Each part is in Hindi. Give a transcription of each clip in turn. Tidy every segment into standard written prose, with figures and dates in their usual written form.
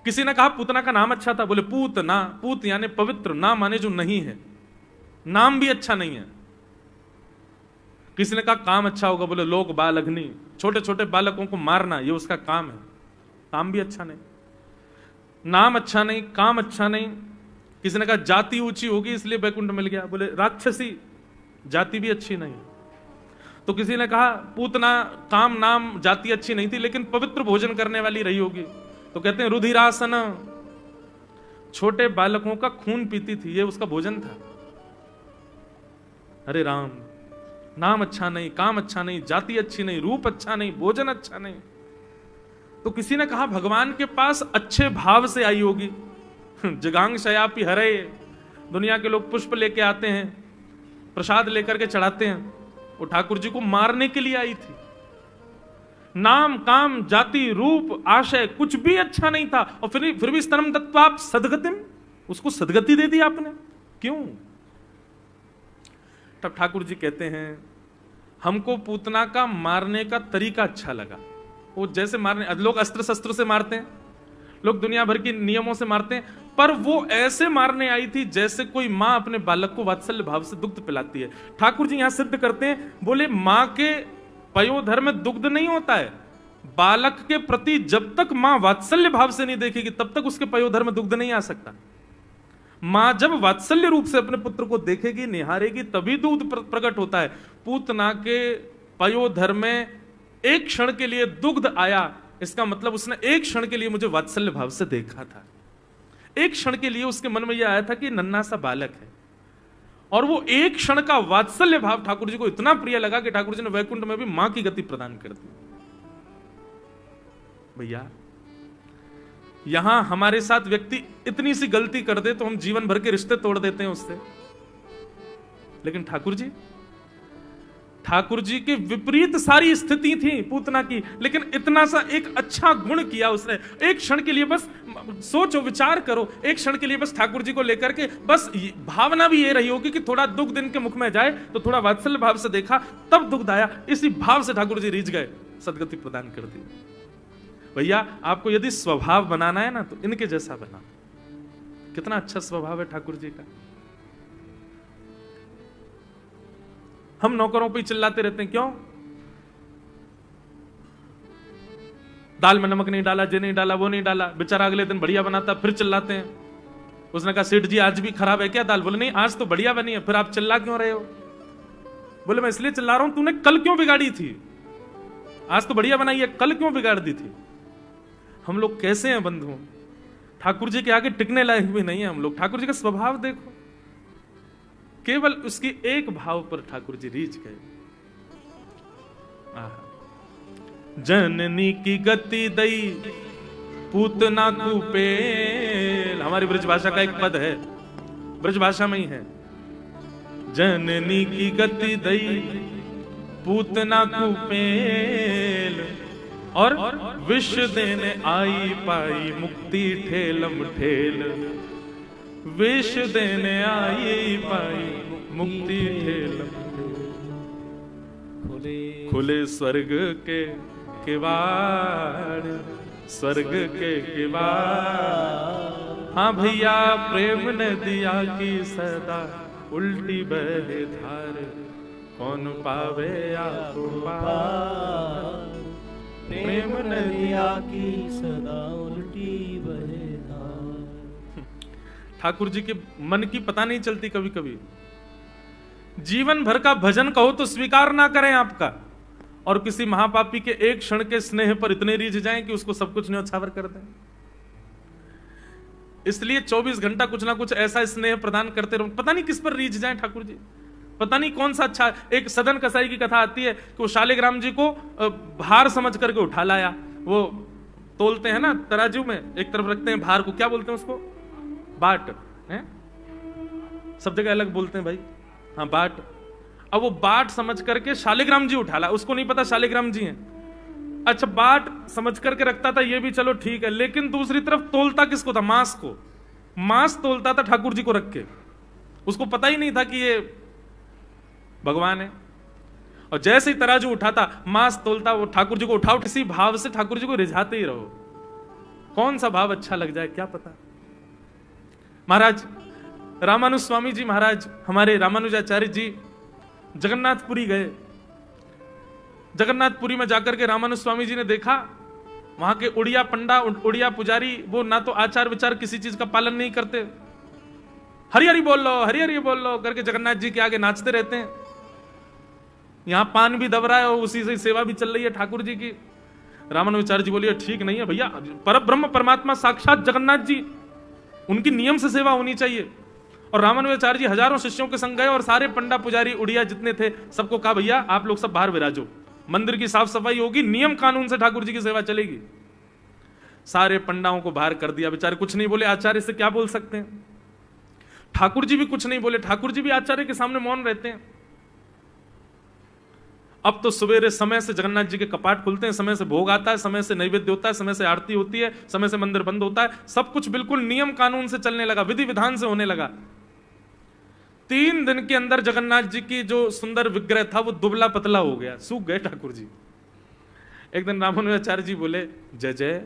किसी ने कहा पूतना का नाम अच्छा था, बोले पूतना, पूत यानी पवित्र, ना माने जो नहीं है, नाम भी अच्छा नहीं है। किसी ने कहा काम अच्छा होगा, बोले लोक बाल अग्नि, छोटे छोटे बालकों को मारना ये उसका काम है, काम भी अच्छा नहीं। नाम अच्छा नहीं, काम अच्छा नहीं। किसी ने कहा जाति ऊंची होगी इसलिए वैकुंठ मिल गया, बोले राक्षसी, जाति भी अच्छी नहीं। तो किसी ने कहा पूतना काम नाम जाति अच्छी नहीं थी लेकिन पवित्र भोजन करने वाली रही होगी, तो कहते हैं रुधिरासन, छोटे बालकों का खून पीती थी, ये उसका भोजन था। अरे राम, नाम अच्छा नहीं, काम अच्छा नहीं, जाति अच्छी नहीं, रूप अच्छा नहीं, भोजन अच्छा नहीं। तो किसी ने कहा भगवान के पास अच्छे भाव से आई होगी। जगांग शयापी हरे, दुनिया के लोग पुष्प लेके आते हैं, प्रसाद लेकर के चढ़ाते हैं, वो ठाकुर जी को मारने के लिए आई थी। नाम काम जाति रूप आशय कुछ भी अच्छा नहीं था, और फिर भी स्तनम दत्वा आप सदगतिम, उसको सदगति दे दी आपने, क्यों? तब ठाकुर जी कहते हैं हमको पूतना का मारने का तरीका अच्छा लगा। वो जैसे मारने, लोग अस्त्र शस्त्र से मारते हैं, लोग दुनिया भर के नियमों से मारते हैं, पर वो ऐसे मारने आई थी जैसे कोई मां अपने बालक को वात्सल्य भाव से दुग्ध पिलाती है। ठाकुर जी यहां सिद्ध करते हैं, बोले मां के पयोधर में दुग्ध नहीं होता है, बालक के प्रति जब तक मां वात्सल्य भाव से नहीं देखेगी तब तक उसके पयोधर में दुग्ध नहीं आ सकता। मां जब वात्सल्य रूप से अपने पुत्र को देखेगी, निहारेगी, तभी दूध प्रकट होता है। पूतना के पयोधर में एक क्षण के लिए दुग्ध आया, इसका मतलब उसने एक क्षण के लिए मुझे वात्सल्य भाव से देखा था। एक क्षण के लिए उसके मन में यह आया था कि नन्हा सा बालक है, और वो एक क्षण का वात्सल्य भाव ठाकुर जी को इतना प्रिय लगा कि ठाकुर जी ने वैकुंठ में भी मां की गति प्रदान कर दी। भैया यहां हमारे साथ व्यक्ति इतनी सी गलती कर दे तो हम जीवन भर के रिश्ते तोड़ देते हैं उससे, लेकिन ठाकुर जी के विपरीत सारी स्थिति थी पूतना की, लेकिन इतना सा एक अच्छा गुण किया उसने। एक क्षण के लिए बस सोचो, विचार करो, एक क्षण के लिए बस ठाकुर जी को लेकर के बस भावना भी ये रही होगी कि थोड़ा दुग्ध इनके मुख में जाए, तो थोड़ा वात्सल्य भाव से देखा तब दुग्ध आया, इसी भाव से ठाकुर जी रीझ गए, सदगति प्रदान कर दी। भैया आपको यदि स्वभाव बनाना है ना तो इनके जैसा बना। कितना अच्छा स्वभाव है ठाकुर जी का। हम नौकरों पे चिल्लाते रहते हैं, क्यों? दाल में नमक नहीं डाला, ये नहीं डाला, वो नहीं डाला, बेचारा अगले दिन बढ़िया बनाता, फिर चिल्लाते हैं। उसने कहा सेठ जी आज भी खराब है क्या दाल? बोले नहीं आज तो बढ़िया बनी है। फिर आप चिल्ला क्यों रहे हो? बोले मैं इसलिए चिल्ला रहा हूं, तूने कल क्यों बिगाड़ी थी? आज तो बढ़िया बनाई है, कल क्यों बिगाड़ दी थी? हम लोग कैसे हैं बंधु? ठाकुर जी के आगे टिकने लायक भी नहीं है हम लोग। ठाकुर जी का स्वभाव देखो, केवल उसकी एक भाव पर ठाकुर जी रीझ गए। जननी की गति दई पूतना कुपेल, हमारी ब्रज भाषा का एक पद है, ब्रज भाषा में ही है। जननी की गति दई पूतना कुपेल, और विष देने आई पाई मुक्ति ठेलम ठेल, विष देने आई पाई मुक्ति ठेलम ठेल। खुले स्वर्ग के किवाड़, स्वर्ग के किवाड़। हाँ भैया प्रेम ने दिया की सदा उल्टी बहे धार, कौन पावे आपको पार। प्रेम ने दिया की सदा उल्टी बहे धार। ठाकुर जी के मन की पता नहीं चलती कभी कभी। जीवन भर का भजन कहो तो स्वीकार ना करें आपका, और किसी महापापी के एक क्षण के स्नेह पर इतने रीझ जाएं कि उसको सब कुछ न्योछावर कर दें। इसलिए 24 घंटा कुछ ना कुछ ऐसा स्नेह प्रदान करते रहो, पता नहीं किस पर रीझ जाएं ठाकुर जी, पता नहीं कौन सा अच्छा। एक सदन कसाई की कथा आती है कि वो शालिग्राम जी को भार समझ करके उठा लाया। वो तोलते हैं ना तराजू में, एक तरफ रखते हैं भार को, क्या बोलते हैं उसको? बाट है, सब जगह अलग बोलते हैं भाई। हाँ बाट। अब वो बाट समझ करके शालिग्राम जी उठा ला, उसको नहीं पता शालिग्राम जी हैं। अच्छा बाट समझ करके रखता था, ये भी चलो ठीक है, लेकिन दूसरी तरफ तोलता किसको था? मांस को। मांस तोलता था ठाकुर जी को रख के, उसको पता ही नहीं था कि ये भगवान है। और जैसे ही तराजू उठाता, मांस तोलता, वो ठाकुर जी को उठाओ, किसी भाव से ठाकुर जी को रिझाते ही रहो। कौन सा भाव अच्छा लग जाए क्या पता। महाराज रामानुज स्वामी जी महाराज, हमारे रामानुजाचार्य जी जगन्नाथपुरी गए। जगन्नाथपुरी में जाकर के रामानुज स्वामी जी ने देखा वहां के उड़िया पंडा, उड़िया पुजारी, वो ना तो आचार विचार किसी चीज का पालन नहीं करते, हरि हरि बोल लो, हरि हरि बोल लो करके जगन्नाथ जी के आगे नाचते रहते हैं। यहां पान भी दब रहा है और उसी से सेवा भी चल रही है ठाकुर जी की। रामानुजाचार्य जी बोलिए ठीक नहीं है भैया, परब्रह्म परमात्मा साक्षात जगन्नाथ जी, उनकी नियम से सेवा होनी चाहिए। और रामानुजाचार्य जी हजारों शिष्यों के संग गए और सारे पंडा पुजारी उड़िया जितने थे सबको कहा भैया आप लोग सब बाहर विराजो, मंदिर की साफ सफाई होगी, नियम कानून से ठाकुर जी की सेवा चलेगी। सारे पंडाओं को बाहर कर दिया, बेचारे कुछ नहीं बोले, आचार्य से क्या बोल सकते हैं। ठाकुर जी भी कुछ नहीं बोले, ठाकुर जी भी आचार्य के सामने मौन रहते हैं। अब तो सवेरे समय से जगन्नाथ जी के कपाट खुलते हैं, समय से भोग आता है, समय से नैवेद्य होता है, समय से आरती होती है, समय से मंदिर बंद होता है, सब कुछ बिल्कुल नियम कानून से चलने लगा, विधि विधान से होने लगा। 3 दिन के अंदर जगन्नाथ जी की जो सुंदर विग्रह था वो दुबला पतला हो गया, सूख गए ठाकुर जी। एक दिन रामानुजाचार्य जी बोले जय जय,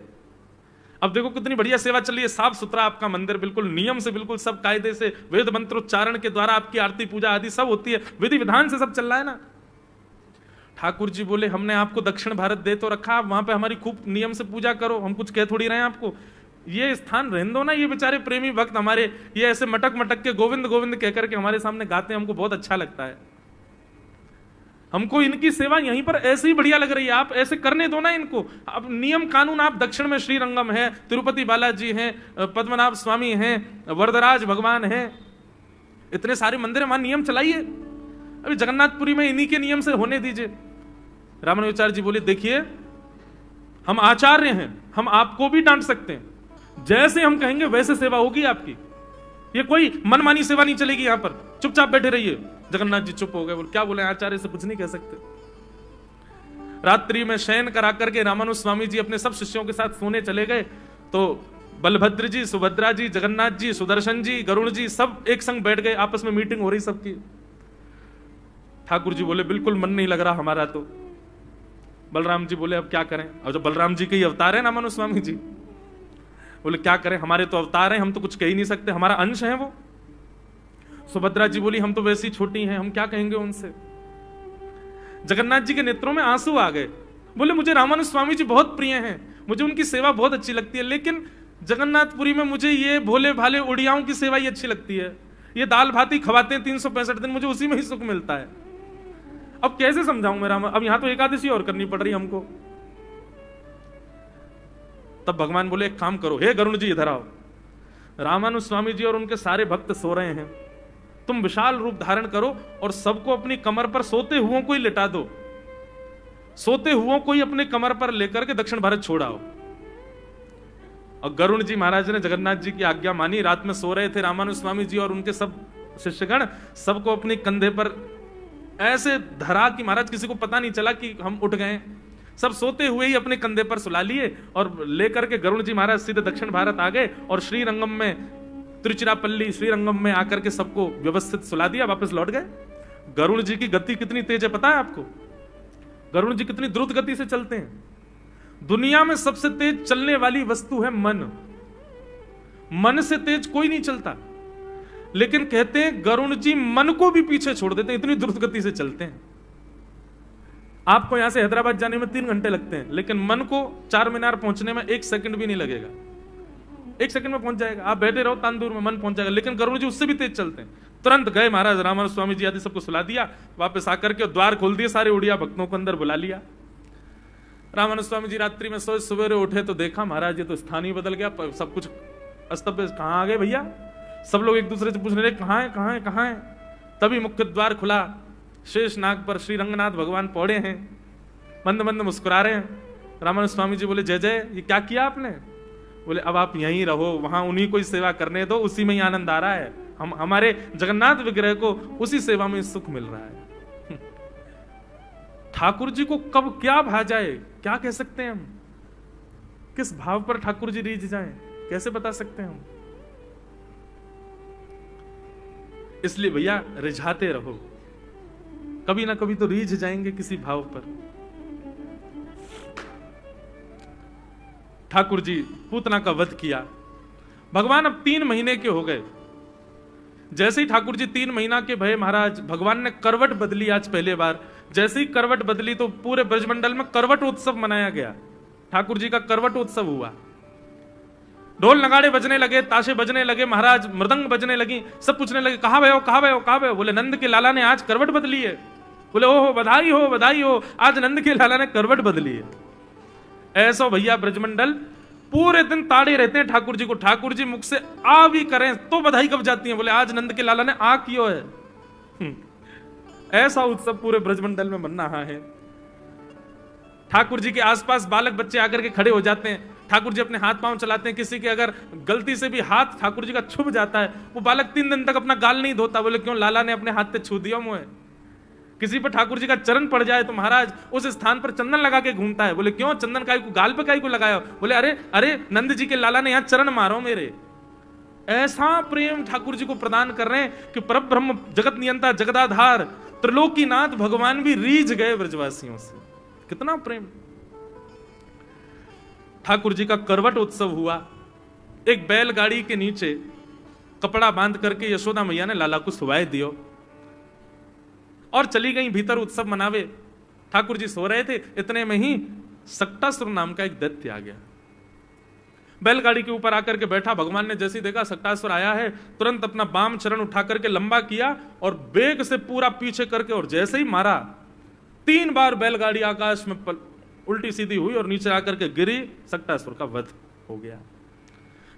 अब देखो कितनी बढ़िया सेवा चल रही है, साफ सुथरा आपका मंदिर, बिल्कुल नियम से, बिल्कुल सब कायदे से, वेद मंत्रोच्चारण के द्वारा आपकी आरती पूजा आदि सब होती है, विधि विधान से सब चल रहा है ना। ठाकुर जी बोले हमने आपको दक्षिण भारत दे तो रखा, आप वहां पे हमारी खूब नियम से पूजा करो, हम कुछ कह थोड़ी रहे हैं आपको, ये स्थान रहने दो ना। ये बेचारे प्रेमी भक्त हमारे ये ऐसे मटक मटक के गोविंद गोविंद कहकर के हमारे सामने गाते हैं, हमको बहुत अच्छा लगता है, हमको इनकी सेवा यहीं पर ऐसे ही बढ़िया लग रही है, आप ऐसे करने दो ना इनको। अब नियम कानून, आप दक्षिण में श्रीरंगम है, तिरुपति बालाजी हैं, पद्मनाभ स्वामी हैं, वरदराज भगवान हैं, इतने सारे मंदिर है, वहां नियम चलाइए, अभी जगन्नाथपुरी में इन्हीं के नियम से होने दीजिए। रामानुजाचार्य जी बोले देखिए हम आचार्य हैं, हम आपको भी डांट सकते हैं, जैसे हम कहेंगे वैसे सेवा होगी आपकी, ये कोई मनमानी सेवा नहीं चलेगी, यहां पर चुपचाप बैठे रहिए। जगन्नाथ जी चुप हो गए, बोले क्या बोले, आचार्य से कुछ नहीं कह सकते। रात्रि में शयन करा करके रामानुज स्वामी जी अपने सब शिष्यों के साथ सोने चले गए, तो बलभद्र जी, सुभद्रा जी, जगन्नाथ जी, सुदर्शन जी, गरुण जी सब एक संग बैठ गए, आपस में मीटिंग हो रही सबकी। ठाकुर जी बोले बिल्कुल मन नहीं लग रहा हमारा तो। बलराम जी बोले अब क्या करें, अब जब बलराम जी के ही अवतार है रामानुज स्वामी जी, बोले क्या करें, हमारे तो अवतार हैं, हम तो कुछ कह ही नहीं सकते, हमारा अंश है वो। सुभद्रा जी बोली हम तो वैसी छोटी हैं, हम क्या कहेंगे उनसे। जगन्नाथ जी के नेत्रों में आंसू आ गए, बोले मुझे रामानुज स्वामी जी बहुत प्रिय हैं, मुझे उनकी सेवा बहुत अच्छी लगती है, लेकिन जगन्नाथपुरी में मुझे ये भोले भाले उड़ियाओं की सेवा ही अच्छी लगती है, ये दाल भात ही खवाते हैं 365 दिन, मुझे उसी में ही सुख मिलता है। अब कैसे समझाऊं मैं अब यहां तो एकादशी और करनी पड़ रही हमको। तब भगवान बोले एक काम करो, हे गरुण जी इधर आओ, रामानुज स्वामी जी और उनके सारे भक्त सो रहे हैं, तुम विशाल रूप धारण करो और सबको अपनी कमर पर सोते हुओं को ही लिटा दो, सोते हुओं को ही अपने कमर पर लेकर के दक्षिण भारत छोड़ आओ। और गरुण जी महाराज ने जगन्नाथ जी की आज्ञा मानी, रात में सो रहे थे रामानुज स्वामी जी और उनके सब शिष्यगण, सबको अपने कंधे पर ऐसे धरा कि महाराज किसी को पता नहीं चला कि हम उठ गए, सब सोते हुए ही अपने कंधे पर सुला लिए और लेकर के गरुण जी महाराज सीधे दक्षिण भारत आ गए और श्रीरंगम में, तिरुचिरापल्ली श्रीरंगम में आकर के सबको व्यवस्थित सुला दिया, वापस लौट गए। गरुण जी की गति कितनी तेज है पता है आपको, गरुण जी कितनी द्रुत गति से चलते हैं। दुनिया में सबसे तेज चलने वाली वस्तु है मन, मन से तेज कोई नहीं चलता, लेकिन कहते हैं गरुण जी मन को भी पीछे छोड़ देते हैं, इतनी द्रुत गति से चलते हैं। आपको यहां से हैदराबाद जाने में 3 घंटे लगते हैं, लेकिन मन को 4 मीनार पहुंचने में 1 सेकंड भी नहीं लगेगा, 1 सेकंड में पहुंच जाएगा। आप बैठे रहो तांदूर में, मन पहुंच जाएगा। लेकिन गरुड़ जी उससे भी तेज चलते हैं। तुरंत गए महाराज रामानुज स्वामी जी आदि सबको सुला दिया, वापस आकर के द्वार खोल दिए, सारे उड़िया भक्तों को अंदर बुला लिया। रामानुज स्वामी जी रात्रि में सोए, सवेरे उठे तो देखा महाराज ये तो स्थान ही बदल गया, सब कुछ अस्त व्यस्त। कहां आ गए भैया? सब लोग एक दूसरे से पूछने लगे कहां है, कहां है, कहां है। तभी मुख्य द्वार खुला, शेष नाग पर श्री रंगनाथ भगवान पौड़े हैं, मंद मंद मुस्कुरा रहे हैं। रामानुज स्वामी जी बोले जय जय, ये क्या किया आपने? बोले अब आप यहीं रहो, वहां उन्हीं को सेवा करने दो, उसी में ही आनंद आ रहा है, हम हमारे जगन्नाथ विग्रह को उसी सेवा में सुख मिल रहा है। ठाकुर जी को कब क्या भा जाए क्या कह सकते हैं हम? किस भाव पर ठाकुर जी रीझ जाएं कैसे बता सकते हैं हम? इसलिए भैया रिझाते रहो, कभी ना कभी तो रीझ जाएंगे किसी भाव पर। ठाकुर जी पूतना का वध किया। भगवान अब 3 महीने के हो गए। जैसे ही ठाकुर जी 3 महीना के भय महाराज, भगवान ने करवट बदली। आज पहले बार जैसे ही करवट बदली तो पूरे ब्रजमंडल में करवट उत्सव मनाया गया। ठाकुर जी का करवट उत्सव हुआ। ढोल नगाड़े बजने लगे, ताशे बजने लगे, महाराज मृदंग बजने लगी। सब पूछने लगे कहां भयो, कहां भयो, कहां भयो। बोले नंद के लाला ने आज करवट बदली है। बोले ओहो बधाई हो, बधाई हो, आज नंद के लाला ने करवट बदली है। ऐसा भैया ब्रजमंडल पूरे दिन ताड़े रहते हैं ठाकुर जी को। ठाकुर जी मुख से आ भी करें तो बधाई कब जाती है। बोले आज नंद के लाला ने आ कियो है। ऐसा उत्सव पूरे ब्रजमंडल में बन रहा है। ठाकुर जी के आसपास बालक बच्चे आकर के खड़े हो जाते हैं। ठाकुर जी अपने हाथ पांव चलाते हैं। किसी के अगर गलती से भी हाथ ठाकुर जी का छुप जाता है, वो बालक 3 दिन तक अपना गाल नहीं धोता। बोले क्यों, लाला ने अपने हाथ पे छू दिया मुझे। किसी पर ठाकुर जी का चरण पड़ जाए तो महाराज उस स्थान पर चंदन लगा के घूमता है। बोले क्यों, चंदन काय को गाल पे काय को लगाया। बोले अरे अरे नंद जी के लाला ने यहां चरण मारो मेरे। ऐसा प्रेम ठाकुर जी को प्रदान कर रहे हैं कि परब्रह्म जगत नियंता जगदाधार त्रिलोकीनाथ भगवान भी रीझ गए ब्रजवासियों से। कितना प्रेम। ठाकुर जी का करवट उत्सव हुआ। एक बैलगाड़ी के नीचे कपड़ा बांध करके यशोदा मैया ने लाला को सुवाए दियो और चली गई भीतर उत्सव मनावे। ठाकुर जी सो रहे थे, इतने में ही सक्टासुर नाम का एक दैत्य आ गया। बैलगाड़ी के ऊपर आकर के बैठा। भगवान ने जैसे ही देखा सक्टासुर आया है, तुरंत अपना बाम चरण उठा करके लंबा किया और बेग से पूरा पीछे करके और जैसे ही मारा, 3 बार बैलगाड़ी आकाश में उल्टी सीधी हुई और नीचे आकर के गिरी। सक्टासुर का वध हो गया।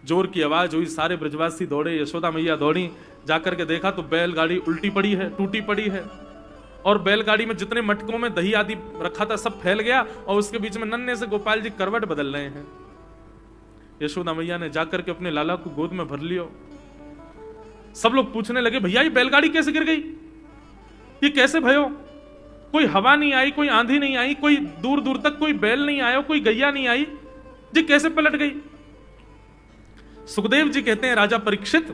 जोर की आवाज हुई, सारे ब्रजवासी दौड़े, यशोदा मैया दौड़ी। जाकर के देखा तो बैलगाड़ी उल्टी पड़ी है, टूटी पड़ी है और बैलगाड़ी में जितने मटकों में दही आदि रखा था सब फैल गया और उसके बीच में नन्हे से गोपाल जी करवट बदल रहे हैं। यशोदा मैया ने जाकर के अपने लाला को गोद में भर लियो। सब लोग पूछने लगे भैया ये बैलगाड़ी कैसे गिर गई, ये कैसे भयो। कोई हवा नहीं आई, कोई आंधी नहीं आई, कोई दूर दूर तक कोई बैल नहीं आया, कोई गैया नहीं आई जी, कैसे पलट गई। सुखदेव जी कहते हैं राजा परीक्षित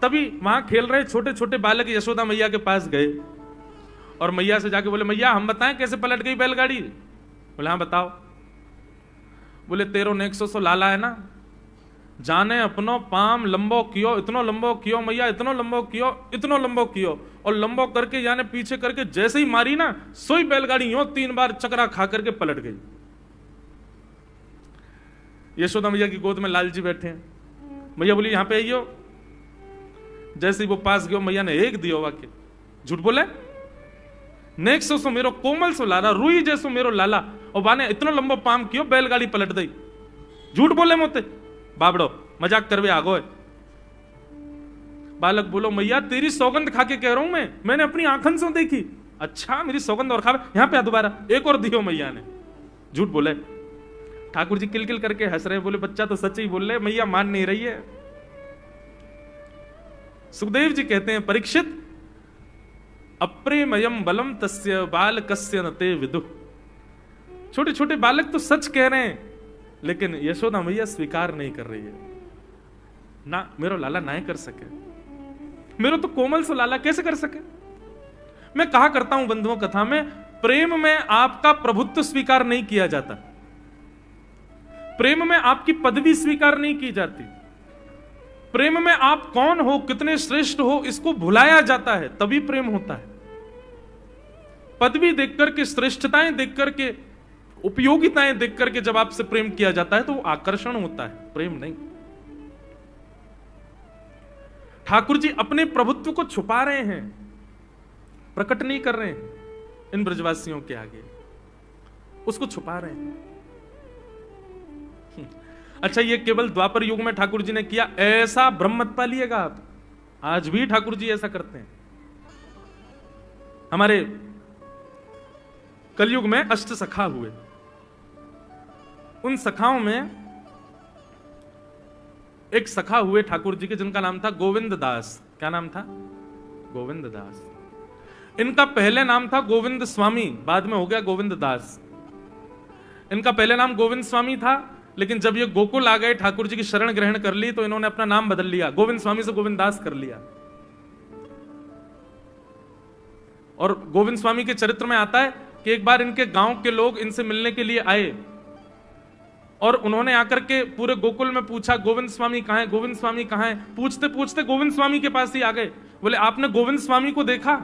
तभी वहां खेल रहे छोटे छोटे बालक यशोदा मैया के पास गए और मैया से जाके बोले मैया हम बताएं कैसे पलट गई बैलगाड़ी। बोले हाँ बताओ। बोले 13,100 लाला है ना, जाने अपनो पाम लंबो कियो, इतनो लंबो कियो मैया, इतनो लंबो कियो, इतनो लंबो कियो और लंबो करके यानी पीछे करके जैसे ही मारी ना, सोई बैलगाड़ी यूं 3 बार चकरा खा करके पलट गई। यशोदा मैया की गोद में लाल जी बैठे हैं। मैया बोली यहां पे आइयो। जैसे ही वो पास गयो, मैया ने एक दियो वाक्य। झूठ बोले, नेक सो मेरो कोमल सो लाला, रुई जैसो मेरो लाला और बाने इतनो लंबो पाम कियो बैलगाड़ी पलट गई। झूठ बोले मोते बाबड़ो, मजाक करवे आगो है। बालक बोलो मैया तेरी सौगंध खा के कह रहा हूं मैंने अपनी आंखन से देखी। अच्छा मेरी सौगंध और खावे, यहां पे दोबारा एक और दियो मैया ने। झूठ बोले। ठाकुर जी किलकिल करके हंस रहे, बोले बच्चा तो सच ही बोल रहे, मैया मान नहीं रही है। सुखदेव जी कहते हैं परीक्षित अप्रेमयम बलम तस्य बालकस्य नते विदुः। छोटे छोटे बालक तो सच कह रहे हैं लेकिन यशोदा मैया स्वीकार नहीं कर रही है ना, मेरो लाला ना कर सके, मेरो तो कोमल सो लाला कैसे कर सके। मैं कहा करता हूं बंधुओं कथा में, प्रेम में आपका प्रभुत्व स्वीकार नहीं किया जाता, प्रेम में आपकी पदवी स्वीकार नहीं की जाती, प्रेम में आप कौन हो, कितने श्रेष्ठ हो, इसको भुलाया जाता है, तभी प्रेम होता है। पदवी देख करके, श्रेष्ठताएं देख करके, उपयोगिताएं देख करके जब आपसे प्रेम किया जाता है तो वो आकर्षण होता है, प्रेम नहीं। ठाकुर जी अपने प्रभुत्व को छुपा रहे हैं, प्रकट नहीं कर रहे हैं इन ब्रजवासियों के आगे, उसको छुपा रहे हैं। अच्छा ये केवल द्वापर युग में ठाकुर जी ने किया, ऐसा भ्रम मत पालिएगा आप, आज भी ठाकुर जी ऐसा करते हैं। हमारे कलयुग में अष्ट सखा हुए, उन सखाओं में एक सखा हुए ठाकुर जी के जिनका नाम था गोविंद दास। क्या नाम था? गोविंद दास। इनका पहले नाम था गोविंद स्वामी, बाद में हो गया गोविंद दास। इनका पहले नाम गोविंद स्वामी था, लेकिन जब ये गोकुल आ गए, ठाकुर जी की शरण ग्रहण कर ली, तो इन्होंने अपना नाम बदल लिया, गोविंद स्वामी से गोविंद दास कर लिया। और गोविंद स्वामी के चरित्र में आता है कि एक बार इनके गांव के लोग इनसे मिलने के लिए आए और उन्होंने आकर के पूरे गोकुल में पूछा गोविंद स्वामी कहाँ है, गोविंद स्वामी कहाँ है। पूछते पूछते गोविंद स्वामी के पास ही आ गए। बोले आपने गोविंद स्वामी को देखा?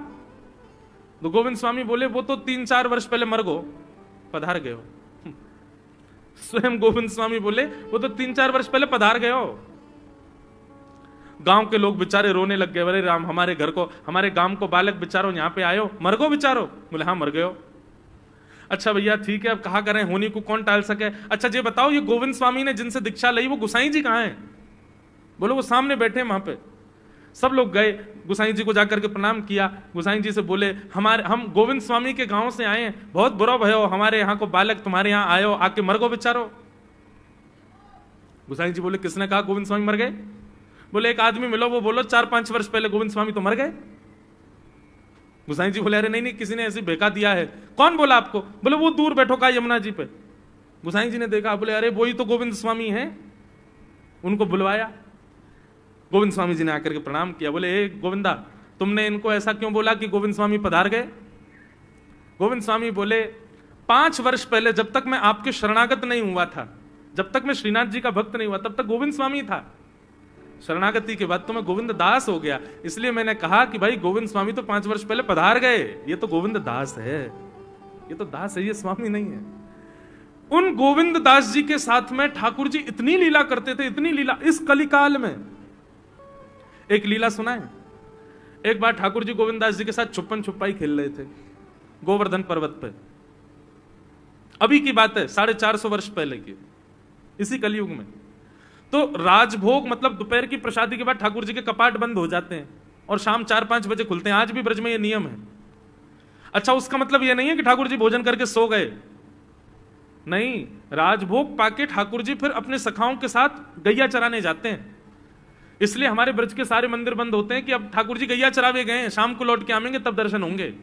तो गोविंद स्वामी बोले वो तो 3-4 वर्ष पहले मर गो, पधार गए हो। स्वयं गोविंद स्वामी बोले वो तो 3-4 वर्ष पहले पधार गए हो। गांव के लोग बेचारे रोने लग गए, अरे राम हमारे घर को, हमारे गांव को बालक बेचारो यहाँ पे आयो, मर गो बेचारो। बोले हाँ मर गए हो। अच्छा भैया ठीक है, अब कहा करें, होनी को कौन टाल सके। अच्छा ये बताओ ये गोविंद स्वामी ने जिनसे दीक्षा ली वो गुसाई जी कहाँ हैं? बोलो वो सामने बैठे वहां पे। सब लोग गए, गुसाई जी को जाकर के प्रणाम किया। गुसाई जी से बोले हम गोविंद स्वामी के गांव से आए हैं, बहुत बुरा भयो, हमारे यहाँ को बालक तुम्हारे यहाँ आयो, आके मर गो बेचारो। गुसाई जी बोले किसने कहा गोविंद स्वामी मर गए? बोले एक आदमी मिलो, वो बोलो 4-5 वर्ष पहले गोविंद स्वामी तो मर गए। गुसाई जी बोले अरे नहीं किसी ने ऐसी बेका दिया है। कौन बोला आपको? बोले वो दूर बैठो का यमुना जी पे। गुसाई जी ने देखा, बोले अरे वही तो गोविंद स्वामी हैं। उनको बुलवाया। गोविंद स्वामी जी ने आकर के प्रणाम किया। बोले ए गोविंदा, तुमने इनको ऐसा क्यों बोला कि गोविंद स्वामी पधार गए? गोविंद स्वामी बोले 5 वर्ष पहले जब तक मैं आपके शरणागत नहीं हुआ था, जब तक मैं श्रीनाथ जी का भक्त नहीं हुआ, तब तक गोविंद स्वामी था। शरणागति के बाद तो मैं गोविंद दास हो गया, इसलिए मैंने कहा कि भाई गोविंद स्वामी तो 5 वर्ष पहले पधार गए, ये तो गोविंद दास है, ये तो दास है, ये स्वामी नहीं है। उन गोविंद दास जी के साथ में ठाकुर जी इतनी लीला करते थे, इतनी लीला। इस कलिकाल में एक लीला सुना है। एक बार ठाकुर जी गोविंद दास जी के साथ छुपन छुपाई खेल रहे थे गोवर्धन पर्वत पे। अभी की बात है, 450 वर्ष पहले की, इसी कलयुग में। तो राजभोग मतलब दोपहर की प्रसादी के बाद ठाकुर जी के कपाट बंद हो जाते हैं और शाम 4-5 बजे खुलते हैं। आज भी ब्रज में ये नियम है। अच्छा उसका मतलब ये नहीं है कि ठाकुर जी भोजन करके सो गए, नहीं, राजभोग पाके ठाकुर जी फिर अपने सखाओं के साथ गैया चराने जाते हैं। इसलिए हमारे ब्रज के सारे मंदिर बंद होते हैं कि अब ठाकुर जी गैया चरावे गए हैं, शाम को लौट के आएंगे तब दर्शन होंगे।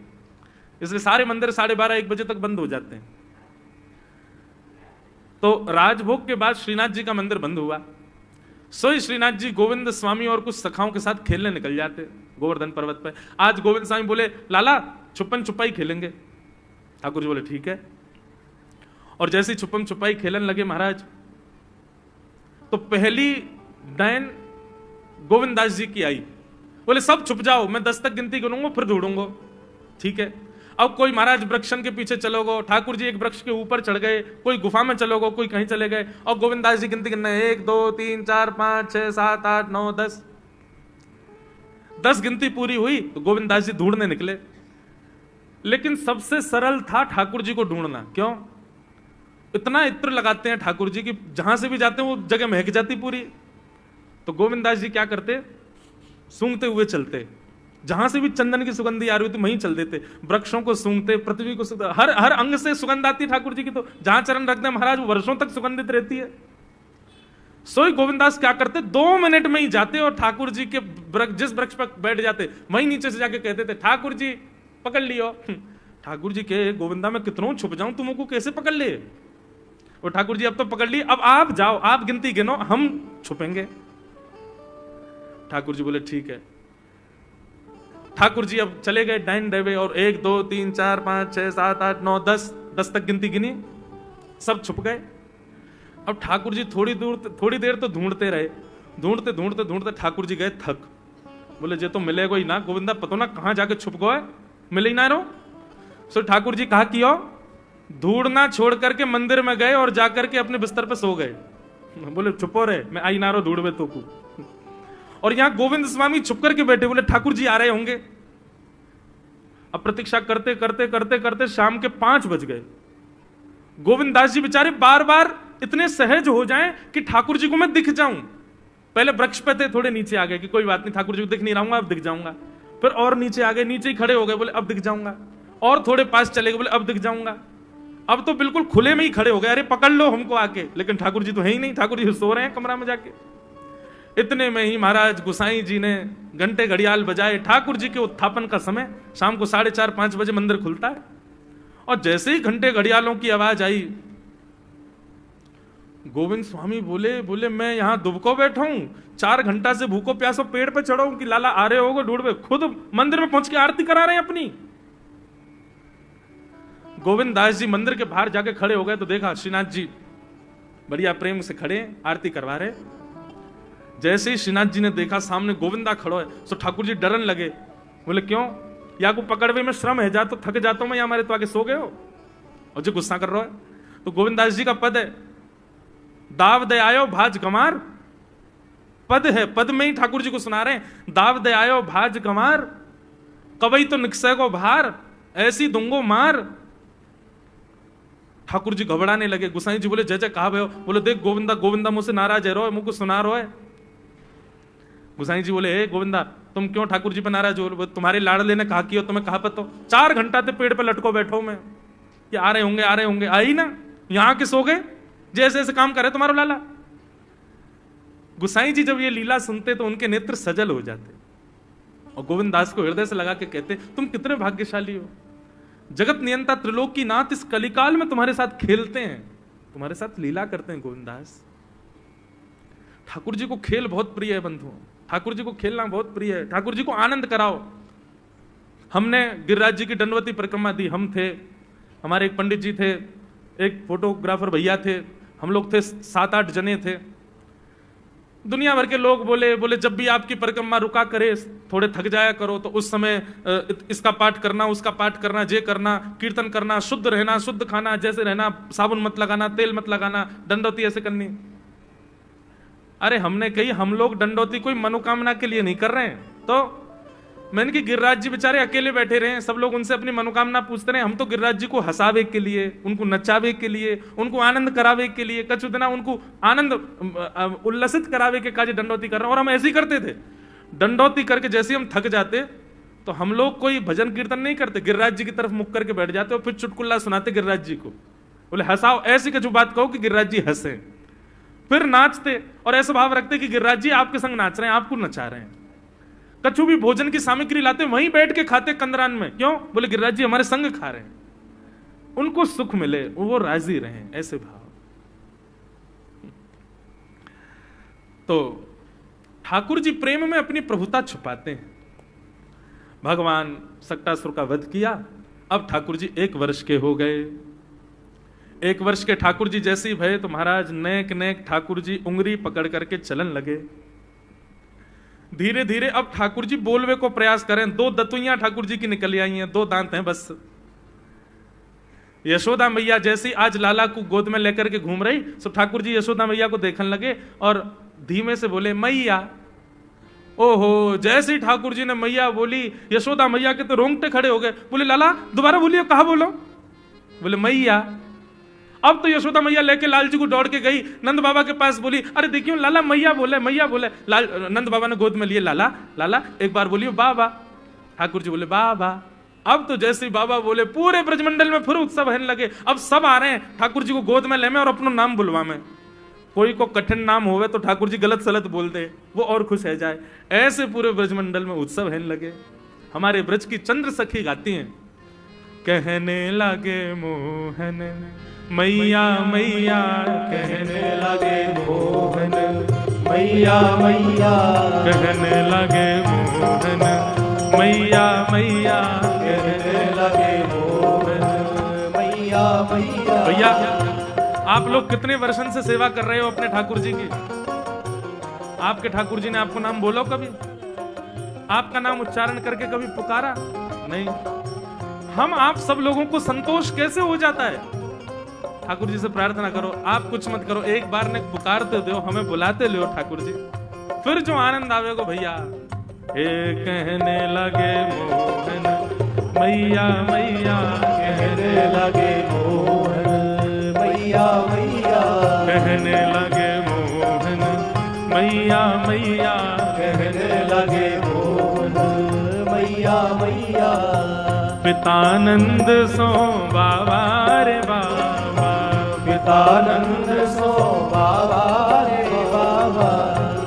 इसलिए सारे मंदिर 12:30-1 बजे तक बंद हो जाते हैं। तो राजभोग के बाद श्रीनाथ जी का मंदिर बंद हुआ। सोई श्रीनाथ जी गोविंद स्वामी और कुछ सखाओं के साथ खेलने निकल जाते गोवर्धन पर्वत पर। आज गोविंद स्वामी बोले लाला छुपन छुपाई खेलेंगे। ठाकुर जी बोले ठीक है। और जैसे ही छुपन छुपाई खेलने लगे महाराज, तो पहली डायन गोविंद दास जी की आई। बोले सब छुप जाओ, मैं 10 तक गिनती गिनूंगा फिर ढूंढूंगा। ठीक है। अब कोई महाराज वृक्षन के पीछे चलोगो, ठाकुर जी एक वृक्ष के ऊपर चढ़ गए, कोई गुफा में चलोगो, कोई कहीं चले गए, और गोविंद दास जी गिनती गिनना है 1 2 3 4 5 6 7 8 9 10। 10 गिनती पूरी हुई तो गोविंद दास जी ढूंढने निकले। लेकिन सबसे सरल था ठाकुर जी को ढूंढना। क्यों? इतना इत्र लगाते हैं ठाकुर जी की जहां से भी जाते हैं वो जगह महक जाती पूरी। तो गोविंद दास जी क्या करते, सूंघते हुए चलते, जहां से भी चंदन की सुगंधी आ रही होती वहीं चल देते, वृक्षों को सूंघते, पृथ्वी को सूंघते, हर अंग से सुगंध आती ठाकुर जी की। तो जहां चरण रखते हैं महाराज वो वर्षों तक सुगंधित रहती है। सोई गोविंदास क्या करते, 2 मिनट में ही जाते और ठाकुर जी के जिस वृक्ष पर बैठ जाते वहीं नीचे से जाके कहते थे ठाकुर जी पकड़ लियो। ठाकुर जी के गोविंदा में कितनों छुप जाऊं तुमको कैसे पकड़ ले। और ठाकुर जी अब तो पकड़ ली, अब आप जाओ, आप गिनती गिनो, हम छुपेंगे। ठाकुर जी बोले ठीक है। ठाकुर जी अब चले गए डाइन डेवे और 1 2 3 4 5 6 7 8 9 10 तक गिनती गिनी, सब छुप गए। अब ठाकुर जी थोड़ी देर तो ढूंढते रहे, ढूंढते ठाकुर जी गए थक। बोले जे तो मिलेगा ही ना गोविंदा, पतो ना कहां जाके छुप गए, मिले ही ना रो। सो ठाकुर जी कहा कियो, ढूंढना छोड़ करके मंदिर में गए और जाकर के अपने बिस्तर पे सो गए। बोले छुपो रे, मैं आई ना रो ढूंढवे तो को। और यहां गोविंद स्वामी छुप करके बैठे, बोले ठाकुर जी आ रहे होंगे। अब प्रतीक्षा करते करते करते करते शाम के 5 बज गए। गोविंद दास जी बेचारे बार बार इतने सहज हो जाएं कि ठाकुर जी को मैं दिख जाऊं। पहले वृक्ष पे थे, थोड़े नीचे आ गए कि कोई बात नहीं ठाकुर जी को दिख नहीं रहूंगा, अब दिख जाऊंगा। फिर और नीचे आ गए, नीचे ही खड़े हो गए, बोले अब दिख जाऊंगा। और थोड़े पास चले गए, बोले अब दिख जाऊंगा। अब तो बिल्कुल खुले में ही खड़े हो गए, अरे पकड़ लो हमको आके। लेकिन ठाकुर जी तो है ही नहीं, ठाकुर जी सो रहे हैं कमरा में जाके। इतने में ही महाराज गुसाई जी ने घंटे घड़ियाल बजाए। ठाकुर जी के उत्थापन का समय शाम को 4:30-5 बजे मंदिर खुलता है। और जैसे ही घंटे घड़ियालों की आवाज आई, गोविंद स्वामी बोले मैं यहां दुबको बैठा हूं, 4 घंटा से भूखो प्यासो पेड़ पे चढ़ा हूं कि लाला आ रहे होगे ढूंढवे, खुद मंदिर में पहुंच के आरती करा रहे हैं अपनी। गोविंद दास जी मंदिर के बाहर जाके खड़े हो गए तो देखा श्रीनाथ जी बढ़िया प्रेम से खड़े आरती करवा रहे। जैसे ही श्रीनाथ जी ने देखा सामने गोविंदा खड़ो है, तो ठाकुर जी डरन लगे। बोले क्यों? या को पकड़वे में श्रम है, जा तो थक जाता हूं मैं, या हमारे तो आगे सो गए हो और जो गुस्सा कर रहा है। तो गोविंदास जी का पद है, दाव दे आयो भाज गमार, पद है, पद में ही ठाकुर जी को सुना रहे हैं, दाव दे आयो भाज गमार, कवई तो निकसे को भार, ऐसी दूंगो मार। ठाकुर जी घबराने लगे। गुसाई जी बोले जय जय कहा भयो? बोले देख गोविंदा, गोविंदा मुझसे नाराज है, रो मुझको सुना रो है। गुसाई जी बोले हे गोविंदा, तुम क्यों ठाकुर जी पर नाराज हो? तुम्हारे लाडले ने कहा कि हो, तुम्हें कहा पतो? 4 घंटा ते पेड़ पे लटको बैठो मैं, कि आ रहे होंगे आ रहे होंगे, आई ना, यहां के सो गए, जैसे ऐसे काम करे तुम्हारा लाला। गुसाई जी जब ये लीला सुनते तो उनके नेत्र सजल हो जाते और गोविंदास को हृदय से लगा के कहते, तुम कितने भाग्यशाली हो, जगत नियंता त्रिलोकी नाथ इस कलिकाल में तुम्हारे साथ खेलते हैं, तुम्हारे साथ लीला करते हैं। गोविंदास, ठाकुर जी को खेल बहुत प्रिय है बंधुओं, ठाकुर जी को खेलना बहुत प्रिय है। ठाकुर जी को आनंद कराओ। हमने गिरिराज जी की दंडवती परिक्रमा दी, हम थे, हमारे एक पंडित जी थे, एक फोटोग्राफर भैया थे, हम लोग थे 7-8 जने थे। दुनिया भर के लोग बोले जब भी आपकी परिक्रमा रुका करे, थोड़े थक जाया करो, तो उस समय इसका पाठ करना, उसका पाठ करना, जे करना, कीर्तन करना, शुद्ध रहना, शुद्ध खाना, जैसे रहना, साबुन मत लगाना, तेल मत लगाना, दंडवती ऐसे करनी। अरे हमने कही हम लोग दंडवती कोई मनोकामना के लिए नहीं कर रहे हैं। तो मैंने कि गिरिराज जी बेचारे अकेले बैठे रहे, सब लोग उनसे अपनी मनोकामना पूछते रहे, हम तो गिरिराज जी को हंसावे के लिए, उनको नचावे के लिए, उनको आनंद करावे के लिए, कछु दिना उनको आनंद उल्लसित करावे के काज दंडवती कर रहे हैं। और हम ऐसे ही करते थे, दंडवती करके जैसे हम थक जाते तो हम लोग कोई भजन कीर्तन नहीं करते, गिरिराज जी की तरफ मुख करके बैठ जाते और फिर चुटकुल्ला सुनाते गिरिराज जी को। बोले हंसाओ, ऐसी कछु बात कहो कि गिरिराज जी हंसे, फिर नाचते और ऐसा भाव रखते कि गिरिराज जी आपके संग नाच रहे हैं, आपको नचा रहे हैं। कछु भी भोजन की सामग्री लाते वहीं बैठ के खाते कंदरान में, क्यों? बोले गिरिराज जी हमारे संग खा रहे हैं, उनको सुख मिले, वो राजी रहे, ऐसे भाव। तो ठाकुर जी प्रेम में अपनी प्रभुता छुपाते हैं। भगवान सक्टासुर का वध किया, अब ठाकुर जी 1 वर्ष के हो गए। 1 वर्ष के ठाकुर जी जैसे ही भये तो महाराज नेक नेक ठाकुर जी उंगली पकड़ करके चलन लगे। धीरे धीरे अब ठाकुर जी बोलवे को प्रयास करें। 2 दतुइयां ठाकुर जी की निकल आई हैं, 2 दांत हैं बस। यशोदा मैया जैसी आज लाला को गोद में लेकर के घूम रही, तो ठाकुर जी यशोदा मैया को देखने लगे और धीमे से बोले मैया। ओहो, जैसे ही ठाकुर जी ने मैया बोली, यशोदा मैया के तो रोंगटे खड़े हो गए। बोले लाला दोबारा बोलिए, कहा बोलो? बोले मैया। अब तो यशोदा मैया लेके लाल जी को दौड़ के गई, नंद बाबा के पास बोली, अरे देखियो लाला मैया बोले, मैया बोले। लाल नंद बाबा ने गोद में लिए, लाला लाला एक बार बोलियो बाबा। ठाकुर जी बोले बाबा। अब तो जैसे ही बाबा बोले, पूरे ब्रजमंडल में फिर उत्सव होने लगे। अब सब आ रहे हैं ठाकुर जी को गोद में ले में और अपना नाम बुलवा में। कोई को कठिन नाम होवे तो ठाकुर जी गलत सलत बोल दे, वो और खुश है जाए। ऐसे पूरे ब्रजमंडल में उत्सव होने लगे। हमारे ब्रज की चंद्र सखी गाती हैं, कहने लगे मोहन मैया मैया, कहने लगे मोहन मैया मैया, कहने लगे मोहन मैया मैया, कहने लगे मोहन मैया मैया। भैया आप लोग कितने वर्षन से सेवा कर रहे हो अपने ठाकुर जी की? आपके ठाकुर जी ने आपको नाम बोलो कभी? आपका नाम उच्चारण करके कभी पुकारा? नहीं। हम आप सब लोगों को संतोष कैसे हो जाता है? ठाकुर जी से प्रार्थना करो, आप कुछ मत करो, एक बार ने पुकारते दो, हमें बुलाते ले ठाकुर जी, फिर जो आनंद आवेगा भैया। हे कहने लगे मोहन मैया मैया, कहने लगे मोहन मैया मैया, कहने लगे मोहन मैया मैया, कहने लगे मोहन मैया मैया। पितानंद सो बाबा रे बाबा, पितानंद सो बाबा रे बाबा,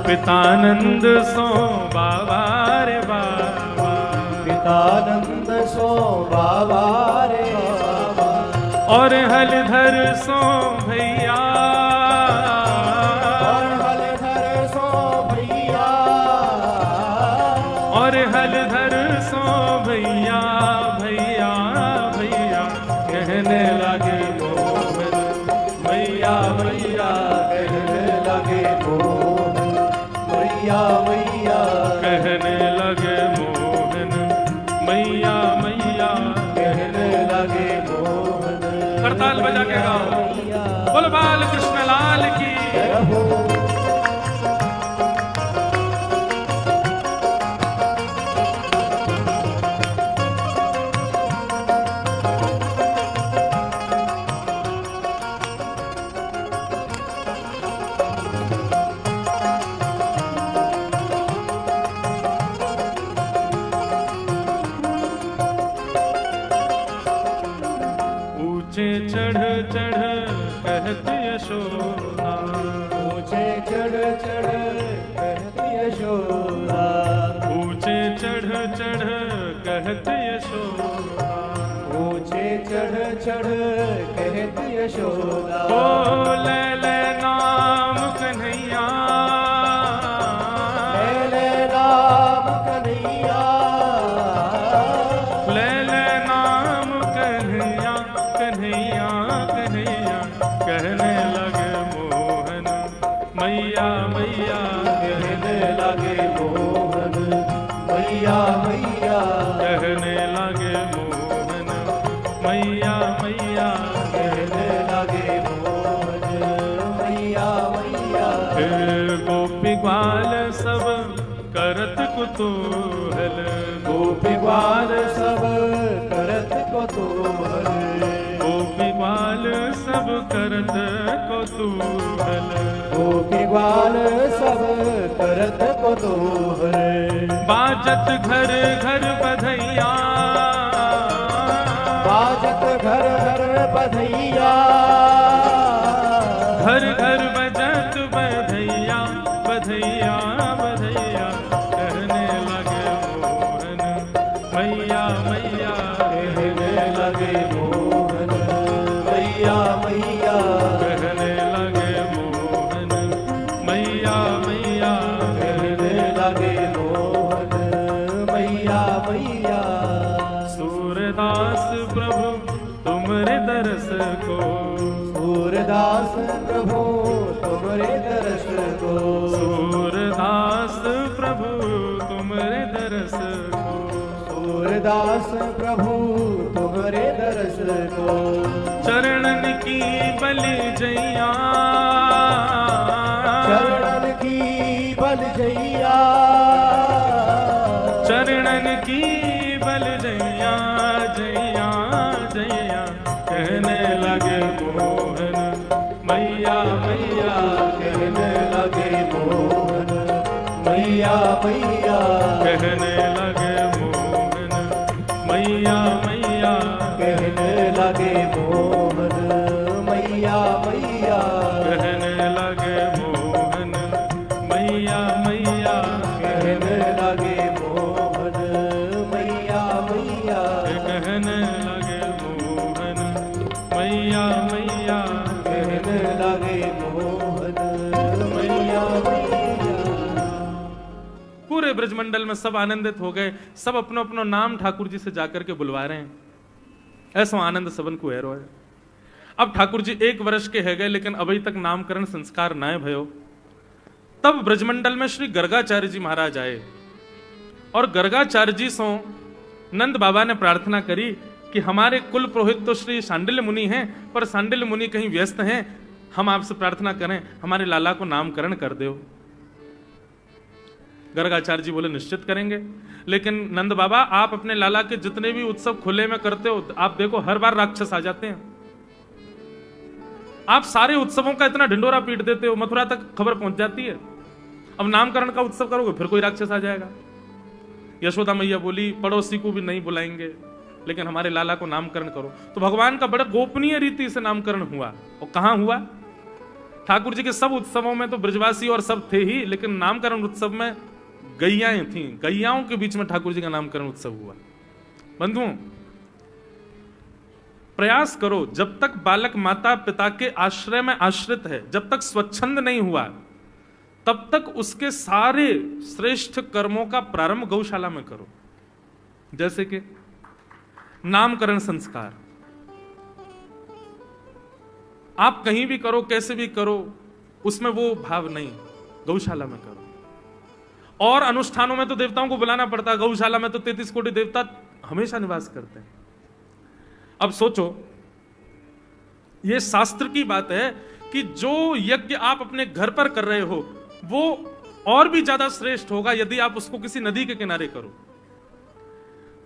पितानंद सो बाबा रे बाबा, पितानंद सो बाबा रे बाबा। और हलधर सो भैया, और हलधर सो भैया, और हलधर सो भैया भैया भैया, कहने लगे मोहन मैया मैया, मैया मैया कहने लगे मोहन मैया मैया, कहने लगे मोहन। करताल बजा के गाओ, बोल बाल कृष्ण लाल की। ऊंचे चढ़ चढ़ कहती यशोदा, ऊंचे चढ़ चढ़ कहती यशोदा, ऊंचे चढ़ चढ़ कहती यशोदा, ऊंचे चढ़ चढ़ कहती यशोदा। ओ ले ले नाम कन्हैया, ले ले नाम कन्हैया, ले ले नाम कन्हैया कन्हैया कन्हैया, कहने लगे मोहन मैया मैया, कहने लगे मोहन मैया मैया, कहने लगे मोहन मैया मैया, कहने लगे मोहन मैया मैया। फिर गोपी ग्वाल सब करत कुतूहल, गोपी ग्वाल सब करत कुतूहल, गोपी ग्वाल सब करत कुतूहल, गोपी ग्वाल सब करत कुतूहल। बाजत घर घर बधैया, बाजत घर घर बधैया, घर घर बजत बधैया बधैया बधैया, कहने लगे मोहन मैया मैया, कहने लगे मोहन मैया मैया, कहने लगे मोहन मैया मैया, कहने लगे मोहन मैया मैया। सूरदास प्रभु तुमरे दरस को, सूरदास प्रभु तुमरे दर्श को, सूरदास प्रभु तुमरे दरस को, सूरदास प्रभु तुमरे दर्श को। चरणन की बलि जैया, चरणन की बल जैया, चरणन की बल जैया जैया जैया, कहने लगे मोहन मैया मैया, कहने लगे मोहन मैया मैया, कहने लगे मोहन मैया मैया, कहने लगे मोहन मैया मैया, कहने लगे मोहन मैया मैया, कहने लगे मोहन मैया मैया, कहने लगे मोहन मैया मैया, कहने लगे मोहन मैया मैया। पूरे ब्रजमंडल में सब आनंदित हो गए, सब अपनो अपनो नाम ठाकुर जी से जाकर के बुलवा रहे हैं। ऐसा आनंद सबन को है। अब ठाकुर जी 1 वर्ष के है गए, लेकिन अभी तक नामकरण संस्कार न भयो। तब ब्रजमंडल में श्री गर्गाचार्य जी महाराज आए और गर्गाचार्य जी सो नंद बाबा ने प्रार्थना करी कि हमारे कुल पुरोहित तो श्री सांडिल्य मुनि हैं, पर सांडिल्य मुनि कहीं व्यस्त हैं, हम आपसे प्रार्थना करें हमारे लाला को नामकरण कर दो। गर्गाचार्य जी बोले निश्चित करेंगे, लेकिन नंद बाबा आप अपने लाला के जितने भी उत्सव खुले में करते हो, आप देखो हर बार राक्षस आ जाते हैं। आप सारे उत्सवों का इतना ढिंडोरा पीट देते हो, मथुरा तक खबर पहुंच जाती है। अब नामकरण का उत्सव करोगे फिर कोई राक्षस आ जाएगा। यशोदा मैया बोली पड़ोसी को भी नहीं बुलाएंगे, लेकिन हमारे लाला को नामकरण करो। तो भगवान का बड़ा गोपनीय रीति से नामकरण हुआ। और कहां हुआ? ठाकुर जी के सब उत्सवों में तो ब्रजवासी और सब थे ही, लेकिन नामकरण उत्सव में गैयाएं थीं, गैयाओं के बीच में ठाकुर जी का नामकरण उत्सव हुआ। बंधुओं, प्रयास करो, जब तक बालक माता पिता के आश्रय में आश्रित है, जब तक स्वच्छंद नहीं हुआ, तब तक उसके सारे श्रेष्ठ कर्मों का प्रारंभ गौशाला में करो। जैसे कि नामकरण संस्कार आप कहीं भी करो, कैसे भी करो, उसमें वो भाव नहीं, गौशाला में करो। और अनुष्ठानों में तो देवताओं को बुलाना पड़ता है, गौशाला में तो 33 कोटि देवता हमेशा निवास करते हैं। अब सोचो, यह शास्त्र की बात है कि जो यज्ञ आप अपने घर पर कर रहे हो वो और भी ज्यादा श्रेष्ठ होगा यदि आप उसको किसी नदी के किनारे करो।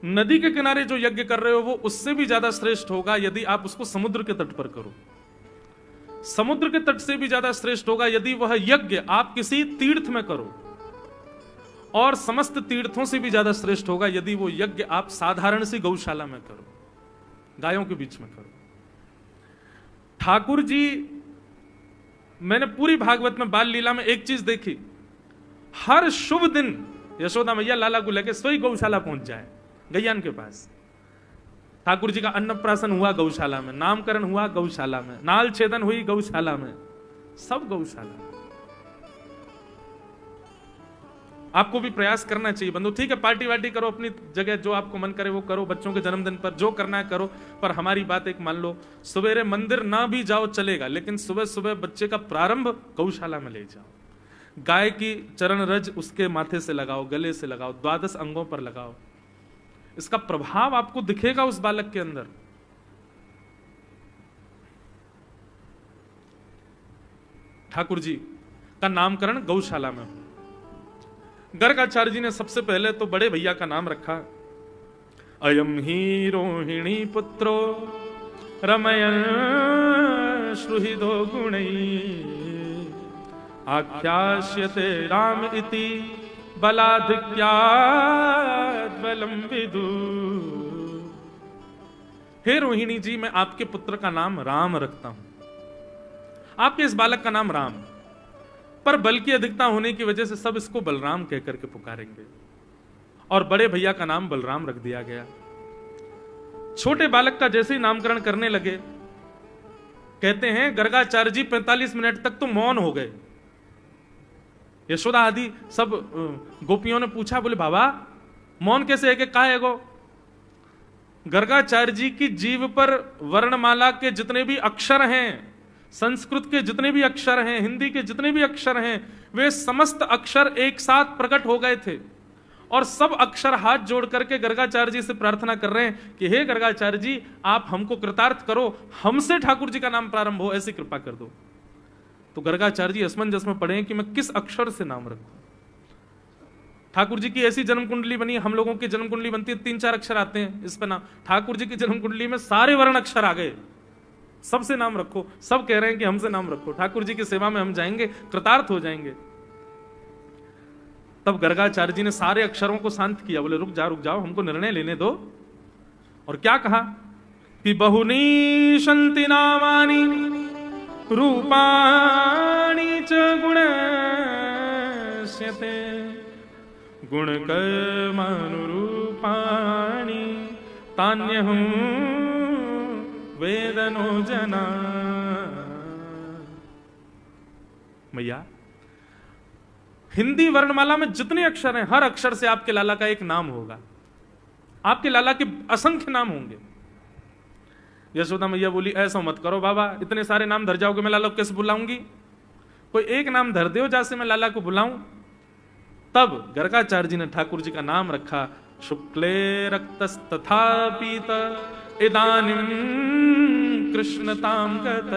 नदी के किनारे जो यज्ञ कर रहे हो वो उससे भी ज्यादा श्रेष्ठ होगा यदि आप उसको समुद्र के तट पर करो। समुद्र के तट से भी ज्यादा श्रेष्ठ होगा यदि वह यज्ञ आप किसी तीर्थ में करो, और समस्त तीर्थों से भी ज्यादा श्रेष्ठ होगा यदि वो यज्ञ आप साधारण सी गौशाला में करो, गायों के बीच में करो। ठाकुर जी, मैंने पूरी भागवत में बाल लीला में एक चीज देखी, हर शुभ दिन यशोदा मैया लाला को लेकर सोई गौशाला पहुंच जाए, गैयान के पास। ठाकुर जी का अन्नप्राशन हुआ गौशाला में, नामकरण हुआ गौशाला में, नाल छेदन हुई गौशाला में, सब गौशाला। आपको भी प्रयास करना चाहिए बंधु। ठीक है, पार्टी वार्टी करो अपनी जगह, जो आपको मन करे वो करो, बच्चों के जन्मदिन पर जो करना है करो, पर हमारी बात एक मान लो, सवेरे मंदिर ना भी जाओ चलेगा, लेकिन सुबह सुबह बच्चे का प्रारंभ गौशाला में ले जाओ। गाय की चरण रज उसके माथे से लगाओ, गले से लगाओ, 12 अंगों पर लगाओ। इसका प्रभाव आपको दिखेगा उस बालक के अंदर। ठाकुर जी का नामकरण गौशाला में। गर्गाचार्य जी ने सबसे पहले तो बड़े भैया का नाम रखा, अयम ही रोहिणी पुत्रो रमयन श्रुहिदो गुणै आख्यास्यते राम इति बलाधिक्याद् बलम विदु। हे रोहिणी जी, मैं आपके पुत्र का नाम राम रखता हूं। आपके इस बालक का नाम राम, पर बल की अधिकता होने की वजह से सब इसको बलराम कहकर के पुकारेंगे, और बड़े भैया का नाम बलराम रख दिया गया। छोटे बालक का जैसे ही नामकरण करने लगे, कहते हैं गर्गाचार्य जी 45 मिनट तक तो मौन हो गए। यशोदा आदि सब गोपियों ने पूछा, बोले बाबा मौन कैसे है, कि का है गो? गर्गाचार्य जी की जीभ पर वर्णमाला के जितने भी अक्षर हैं, संस्कृत के जितने भी अक्षर हैं, हिंदी के जितने भी अक्षर हैं, वे समस्त अक्षर एक साथ प्रकट हो गए थे, और सब अक्षर हाथ जोड़ करके गर्गाचार्य जी से प्रार्थना कर रहे हैं कि हे गर्गाचार्य जी, आप हमको कृतार्थ करो, हमसे ठाकुर जी का नाम प्रारंभ हो, ऐसी कृपा कर दो। तो गर्गाचार्य जी असमंजस में पड़े कि मैं किस अक्षर से नाम रखूं। ठाकुर जी की ऐसी जन्म कुंडली बनी, हम लोगों की जन्म कुंडली बनती है 3-4 अक्षर आते हैं इस पर नाम। ठाकुर जी की जन्म कुंडली में सारे वर्ण अक्षर आ गए, सबसे नाम रखो। सब कह रहे हैं कि हमसे नाम रखो, ठाकुर जी की सेवा में हम जाएंगे, कृतार्थ हो जाएंगे। तब गर्गाचार्य जी ने सारे अक्षरों को शांत किया, बोले रुक जाओ, हमको निर्णय लेने दो। और क्या कहा कि बहुनी शंति नामानि रूपाणि च गुणस्यते गुणकर्मानुरूपाणि तान्यहं वेदनो जना। मैया, हिंदी वर्णमाला में जितने अक्षर हैं, हर अक्षर से आपके लाला का एक नाम होगा। आपके लाला के असंख्य नाम होंगे। यशोदा मैया बोली ऐसा मत करो बाबा, इतने सारे नाम धर जाओगे, मैं लाला को कैसे बुलाऊंगी? कोई एक नाम धर दो जैसे मैं लाला को बुलाऊं। तब गर्गाचार्य जी ने ठाकुर जी का नाम रखा, शुक्ले रक्तस्तथा पीत इदानीं कृष्णतां गत।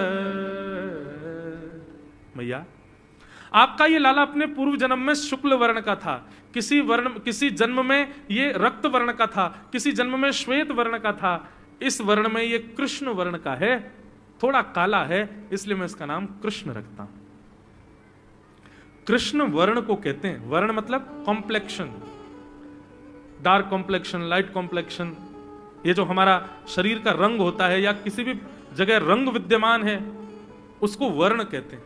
मैया, आपका ये लाला अपने पूर्व जन्म में शुक्ल वर्ण का था, किसी जन्म में ये रक्त वर्ण का था, किसी जन्म में श्वेत वर्ण का था, इस वर्ण में ये कृष्ण वर्ण का है, थोड़ा काला है, इसलिए मैं इसका नाम कृष्ण रखता हूं। कृष्ण वर्ण को कहते हैं, वर्ण मतलब complexion, dark complexion, light complexion. ये जो हमारा शरीर का रंग होता है या किसी भी जगह रंग विद्यमान है, उसको वर्ण कहते हैं।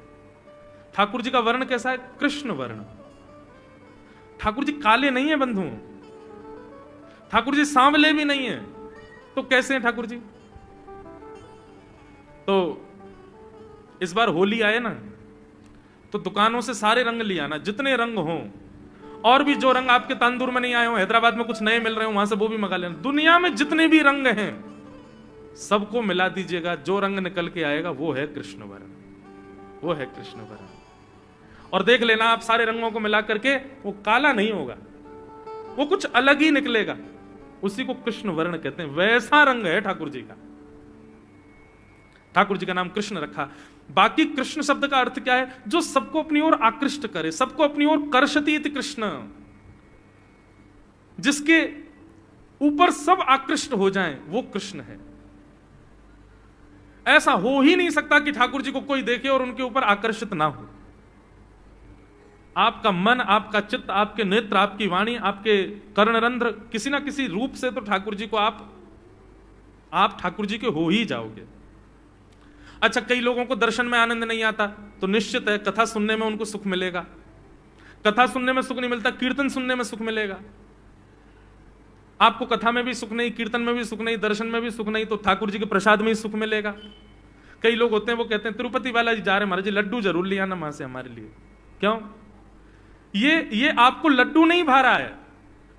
ठाकुर जी का वर्ण कैसा है? कृष्ण वर्ण। ठाकुर जी काले नहीं है बंधु, ठाकुर जी सांवले भी नहीं है, तो कैसे हैं ठाकुर जी? तो इस बार होली आए ना, तो दुकानों से सारे रंग ले आना, जितने रंग हों, और भी जो रंग आपके तांदूर में नहीं आए हो, हैदराबाद में कुछ नए मिल रहे हो, वहां से वो भी मंगा लेना। दुनिया में जितने भी रंग हैं सबको मिला दीजिएगा, जो रंग निकल के आएगा वो है कृष्ण वर्ण, वो है कृष्ण वर्ण। और देख लेना आप सारे रंगों को मिला करके वो काला नहीं होगा, वो कुछ अलग ही निकलेगा, उसी को कृष्ण वर्ण कहते हैं। वैसा रंग है ठाकुर जी का। ठाकुर जी का नाम कृष्ण रखा। बाकी कृष्ण शब्द का अर्थ क्या है? जो सबको अपनी ओर आकृष्ट करे, सबको अपनी ओर कर्षति इति कृष्ण, जिसके ऊपर सब आकृष्ट हो जाएं, वो कृष्ण है। ऐसा हो ही नहीं सकता कि ठाकुर जी को कोई देखे और उनके ऊपर आकर्षित ना हो। आपका मन, आपका चित्त, आपके नेत्र, आपकी वाणी, आपके कर्णरंध्र, किसी ना किसी रूप से तो ठाकुर जी को आप ठाकुर जी के हो ही जाओगे। अच्छा, कई लोगों को दर्शन में आनंद नहीं आता, तो निश्चित है कथा सुनने में उनको सुख मिलेगा। कथा सुनने में सुख नहीं मिलता, कीर्तन सुनने में सुख मिलेगा। आपको कथा में भी सुख नहीं, कीर्तन में भी सुख नहीं, दर्शन में भी सुख नहीं, तो ठाकुर जी के प्रसाद में ही सुख मिलेगा। कई लोग होते हैं वो कहते हैं तिरुपति बालाजी जा रहे हैं महाराज जी, लड्डू जरूर ले आना वहां से हमारे लिए। क्यों? ये आपको लड्डू नहीं भा रहा है,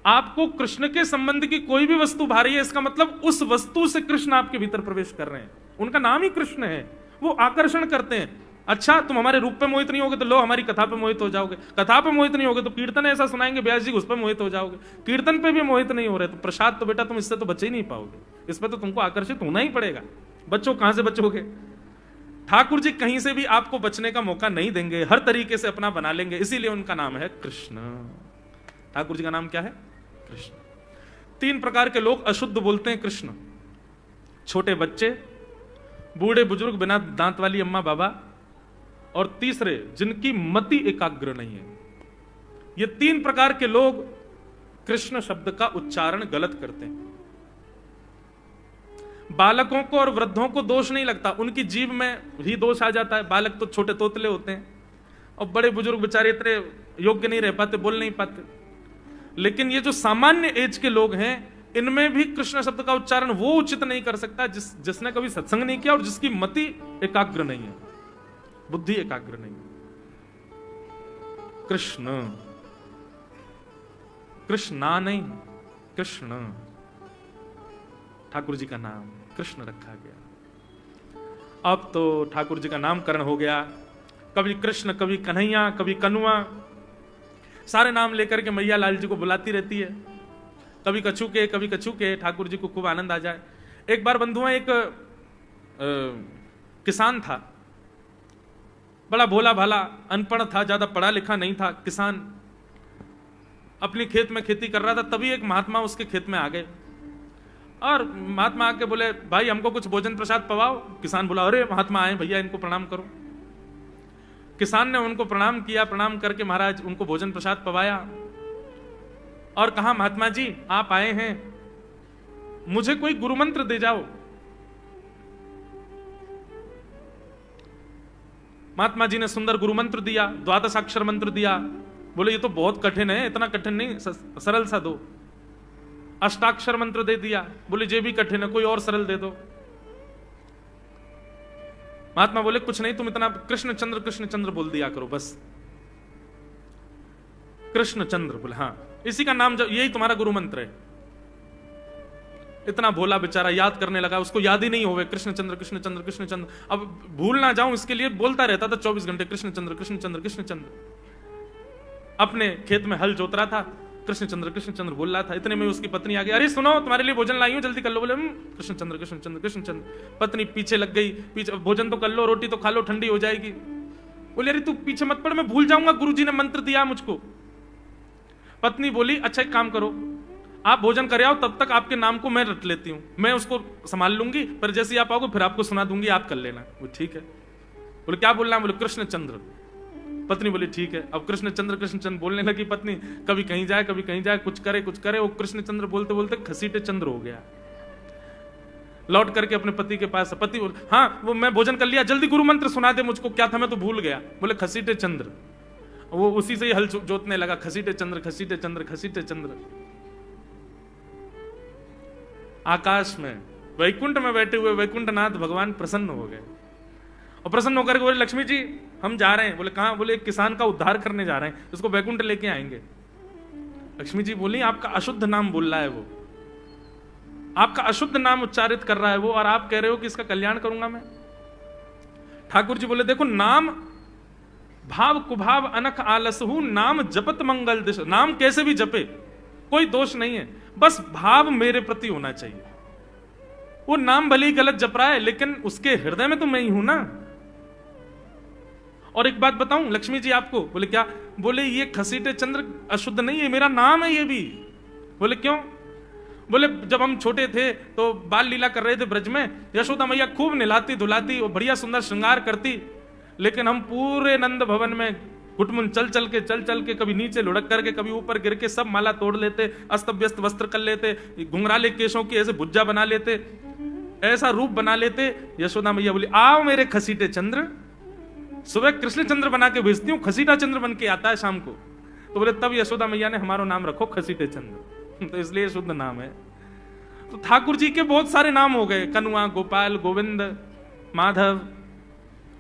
आपको कृष्ण के संबंध की कोई भी वस्तु भा रही है। इसका मतलब उस वस्तु से कृष्ण आपके भीतर प्रवेश कर रहे हैं। उनका नाम ही कृष्ण है, वो आकर्षण करते हैं। अच्छा, तुम हमारे रूप पे मोहित नहीं होगे तो लो हमारी कथा पे मोहित हो जाओगे, कथा पे मोहित नहीं होगे तो कीर्तन ऐसा सुनाएंगे व्यास जी उस पे मोहित हो जाओगे, कीर्तन पे भी मोहित नहीं हो रहे तो प्रसाद तो बेटा तुम इससे तो बचे ही नहीं पाओगे, इस पे तो तुमको आकर्षित होना ही पड़ेगा। बच्चों कहां से बचोगे? ठाकुर जी कहीं से भी आपको बचने का मौका नहीं देंगे, हर तरीके से अपना बना लेंगे, इसीलिए उनका नाम है कृष्ण। ठाकुर जी का नाम क्या है? कृष्ण। 3 प्रकार के लोग अशुद्ध बोलते हैं कृष्ण: छोटे बच्चे, बूढ़े बुजुर्ग बिना दांत वाली अम्मा बाबा, और तीसरे जिनकी मति एकाग्र नहीं है। ये 3 प्रकार के लोग कृष्ण शब्द का उच्चारण गलत करते हैं। बालकों को और वृद्धों को दोष नहीं लगता, उनकी जीभ में ही दोष आ जाता है। बालक तो छोटे तोतले होते हैं और बड़े बुजुर्ग बेचारे इतने योग्य नहीं रह पाते, बोल नहीं पाते। लेकिन ये जो सामान्य एज के लोग हैं, इनमें भी कृष्ण शब्द का उच्चारण वो उचित नहीं कर सकता जिसने कभी सत्संग नहीं किया और जिसकी मति एकाग्र नहीं है, बुद्धि एकाग्र नहीं। कृष्ण, कृष्णा नहीं, कृष्ण ठाकुर जी का नाम कृष्ण रखा गया। अब तो ठाकुर जी का नामकरण हो गया, कभी कृष्ण, कभी कन्हैया, कभी कनुआ, सारे नाम लेकर के मैया लाल जी को बुलाती रहती है। कभी कछू के, कभी कछू के, ठाकुर जी को खूब आनंद आ जाए। एक बार बंधुआ, एक किसान था, बड़ा भोला भाला, अनपढ़ था, ज्यादा पढ़ा लिखा नहीं था। किसान अपनी खेत में खेती कर रहा था, तभी एक महात्मा उसके खेत में आ गए और महात्मा आके बोले, भाई हमको कुछ भोजन प्रसाद पवाओ। किसान बोला, अरे महात्मा आए भैया, इनको प्रणाम करो। किसान ने उनको प्रणाम किया, प्रणाम करके महाराज उनको भोजन प्रसाद पवाया और कहा, महात्मा जी आप आए हैं, मुझे कोई गुरु मंत्र दे जाओ। महात्मा जी ने सुंदर गुरु मंत्र दिया, 12 अक्षर मंत्र दिया। बोले ये तो बहुत कठिन है, इतना कठिन नहीं, सरल सा दो। अष्टाक्षर मंत्र दे दिया। बोले ये भी कठिन है, कोई और सरल दे दो। महात्मा बोले कुछ नहीं, तुम इतना कृष्ण चंद्र बोल दिया करो बस। कृष्ण चंद्र बोले हाँ, इसी का नाम, यही तुम्हारा गुरु मंत्र है। इतना भोला बेचारा याद करने लगा, उसको याद ही नहीं होवे कृष्ण चंद्र कृष्ण चंद्र कृष्ण चंद्र। अब भूल ना जाऊं इसके लिए बोलता रहता था 24 घंटे कृष्ण चंद्र कृष्ण चंद्र कृष्ण चंद्र। अपने खेत में हल जोत रहा था, कृष्ण चंद्र बोल रहा था। इतने में उसकी पत्नी आ गई, अरे सुनो तुम्हारे लिए भोजन लाई हूं, जल्दी कर लो। बोले कृष्ण चंद्र कृष्ण चंद्र कृष्ण चंद्र। पत्नी पीछे लग गई, पीछे, भोजन तो कर लो, रोटी तो खा लो, ठंडी हो जाएगी। बोले अरे तू पीछे मत पड़, मैं भूल जाऊंगा, गुरुजी ने मंत्र दिया मुझको। पत्नी बोली अच्छा एक काम करो, आप भोजन कर आओ, तब तक आपके नाम को मैं रट लेती हूँ, मैं उसको संभाल लूंगी, पर जैसे आप आओगे फिर आपको सुना दूंगी, आप कर लेना। वो ठीक है। बोले क्या बोलना है? बोले कृष्ण चंद्र। पत्नी बोली ठीक है। अब कृष्ण चंद्र बोलने लगी पत्नी, कभी कहीं जाए कभी कहीं जाए, कुछ करे। वो कृष्ण चंद्र बोलते बोलते खसीटे चंद्र हो गया। लौट करके अपने पति के पास, पति बोले हाँ वो मैं भोजन कर लिया, जल्दी गुरु मंत्र सुना दे मुझको, क्या था मैं तो भूल गया। बोले खसीटे चंद्र। वो उसी से ही हल जोतने लगा, खसीटे चंद्र खसीटे चंद्र खसीटे चंद्र। आकाश में वैकुंठ में बैठे हुए वैकुंठनाथ भगवान प्रसन्न हो गए और प्रसन्न होकर के बोले लक्ष्मी जी हम जा रहे हैं। बोले कहां? बोले एक किसान का उद्धार करने जा रहे हैं, उसको वैकुंठ लेके आएंगे। लक्ष्मी जी बोली आपका अशुद्ध नाम बोल रहा है वो, आपका अशुद्ध नाम उच्चारित कर रहा है वो, और आप कह रहे हो कि इसका कल्याण करूंगा मैं। ठाकुर जी बोले देखो नाम भाव कुभाव अनख आलसहु नाम जपत मंगल दिश। नाम कैसे भी जपे कोई दोष नहीं है, बस भाव मेरे प्रति होना चाहिए। वो नाम भले ही गलत जप रहा है लेकिन उसके हृदय में तो मैं ही हूं ना। और एक बात बताऊं लक्ष्मी जी आपको, बोले क्या? बोले ये खसीटे चंद्र अशुद्ध नहीं है, मेरा नाम है ये भी। बोले क्यों? बोले जब हम छोटे थे तो बाल लीला कर रहे थे ब्रज में, यशोदा मैया खूब नहलाती धुलाती और बढ़िया सुंदर श्रृंगार करती, लेकिन हम पूरे नंद भवन में घुटमुन चल चल के कभी नीचे लुढ़क करके कभी ऊपर गिर के सब माला तोड़ लेते, अस्त व्यस्त वस्त्र कर लेते, घुंघराले केशों की ऐसे भुज्जा बना लेते, ऐसा रूप बना लेते। यशोदा मैया बोली आओ मेरे खसीटे चंद्र, सुबह कृष्ण चंद्र बना के भेजती हूँ, खसीटा चंद्र बन के आता है शाम को। तो बोले तब यशोदा मैया ने हमारा नाम रखो खसीटे चंद्र, तो इसलिए शुद्ध नाम है। तो ठाकुर जी के बहुत सारे नाम हो गए, कनुआ, गोपाल, गोविंद, माधव,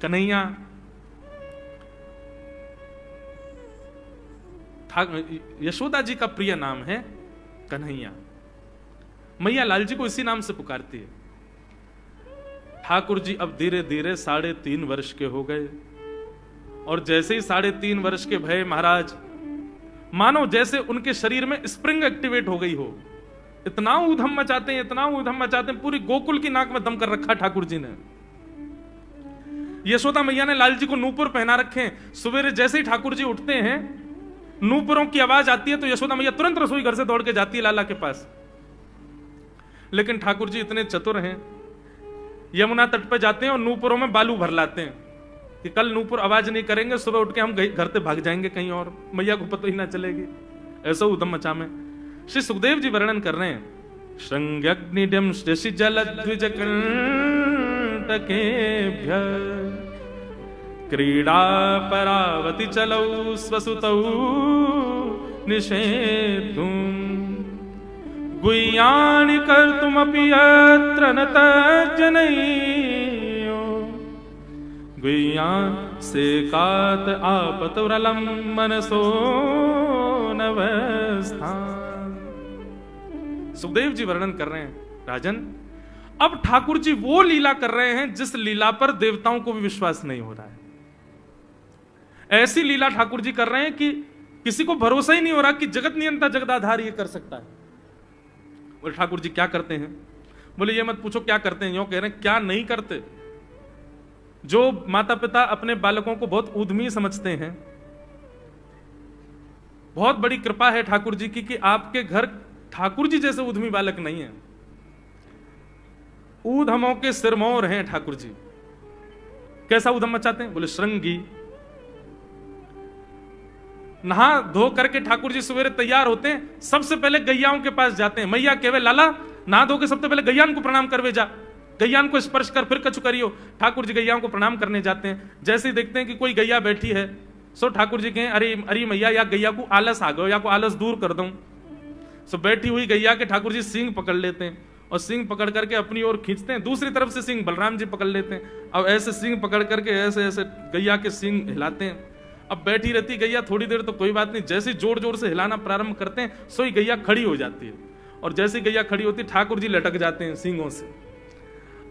कन्हैया। यशोदा जी का प्रिय नाम है कन्हैया। मैया लाल जी को इसी नाम से पुकारती है। ठाकुर जी अब धीरे धीरे 3.5 वर्ष के हो गए, और जैसे ही 3.5 वर्ष के भय महाराज, मानो जैसे उनके शरीर में स्प्रिंग एक्टिवेट हो गई हो। इतना ऊधम मचाते हैं, इतना ऊधम मचाते हैं, पूरी गोकुल की नाक में दम कर रखा ठाकुर जी ने। यशोदा मैया ने लाल जी को नूपुर पहना रखे हैं। सवेरे जैसे ही ठाकुर जी उठते हैं, नूपुरों की आवाज आती है तो यशोदा मैया तुरंत रसोई घर से दौड़ के जाती है लाला के पास। लेकिन ठाकुर जी इतने चतुर हैं, यमुना तट पर जाते हैं और नूपुरों में बालू भर लाते हैं कि कल नूपुर आवाज नहीं करेंगे, सुबह उठ के हम घर से भाग जाएंगे कहीं और, मैया को पता ही ना चलेगी। ऐसा उदम मचा में श्री सुखदेव जी वर्णन कर रहे हैं। श्रृंग्यग्निडम शशि जलद्विज कंटकेभ्य क्रीडा परावति चलौ स्वसुतौ निषेधुं गुह्यानि कर्तुमपि यत्र न तज्जनयो गुह्यान् सेकात आपतुरलं मनसो नवस्थान्। सुखदेव जी वर्णन कर रहे हैं, राजन अब ठाकुर जी वो लीला कर रहे हैं जिस लीला पर देवताओं को भी विश्वास नहीं हो रहा है। ऐसी लीला ठाकुर जी कर रहे हैं कि किसी को भरोसा ही नहीं हो रहा कि जगत नियंता जगदाधार ये कर सकता है। बोले ठाकुर जी क्या करते हैं? बोले ये मत पूछो क्या करते हैं, यूं कह रहे हैं क्या नहीं करते। जो माता पिता अपने बालकों को बहुत उद्यमी समझते हैं, बहुत बड़ी कृपा है ठाकुर जी की कि आपके घर ठाकुर जी जैसे उद्यमी बालक नहीं है। ऊधमों के सिरमौर हैं ठाकुर जी। कैसा उधम मचाते हैं? बोले श्रृंगी। नहा धो करके ठाकुर जी सवेरे तैयार होते हैं, सबसे पहले गैयाओं के पास जाते हैं। मैया कहवे लाला नहा धो के सबसे पहले गैयान को प्रणाम करवे जा, गैयान को स्पर्श कर फिर कछु करियो। ठाकुर जी गैयाओं को प्रणाम करने जाते हैं। जैसे ही देखते हैं कि कोई गैया बैठी है, सो ठाकुर जी कहें अरे अरे मैया या गैया को आलस आ गयो, या को आलस दूर कर दूं। सो बैठी हुई गैया के ठाकुर जी सींग पकड़ लेते हैं और सींग पकड़ करके अपनी ओर खींचते हैं। दूसरी तरफ से सींग बलराम जी पकड़ लेते हैं। अब ऐसे सींग पकड़ करके ऐसे ऐसे गैया के सींग हिलाते हैं। अब बैठी रहती गैया थोड़ी देर तो कोई बात नहीं, जैसे जोर जोर से हिलाना प्रारंभ करते हैं सोई गैया खड़ी हो जाती है, और जैसे गैया खड़ी होती है ठाकुर जी लटक जाते हैं सींगों से।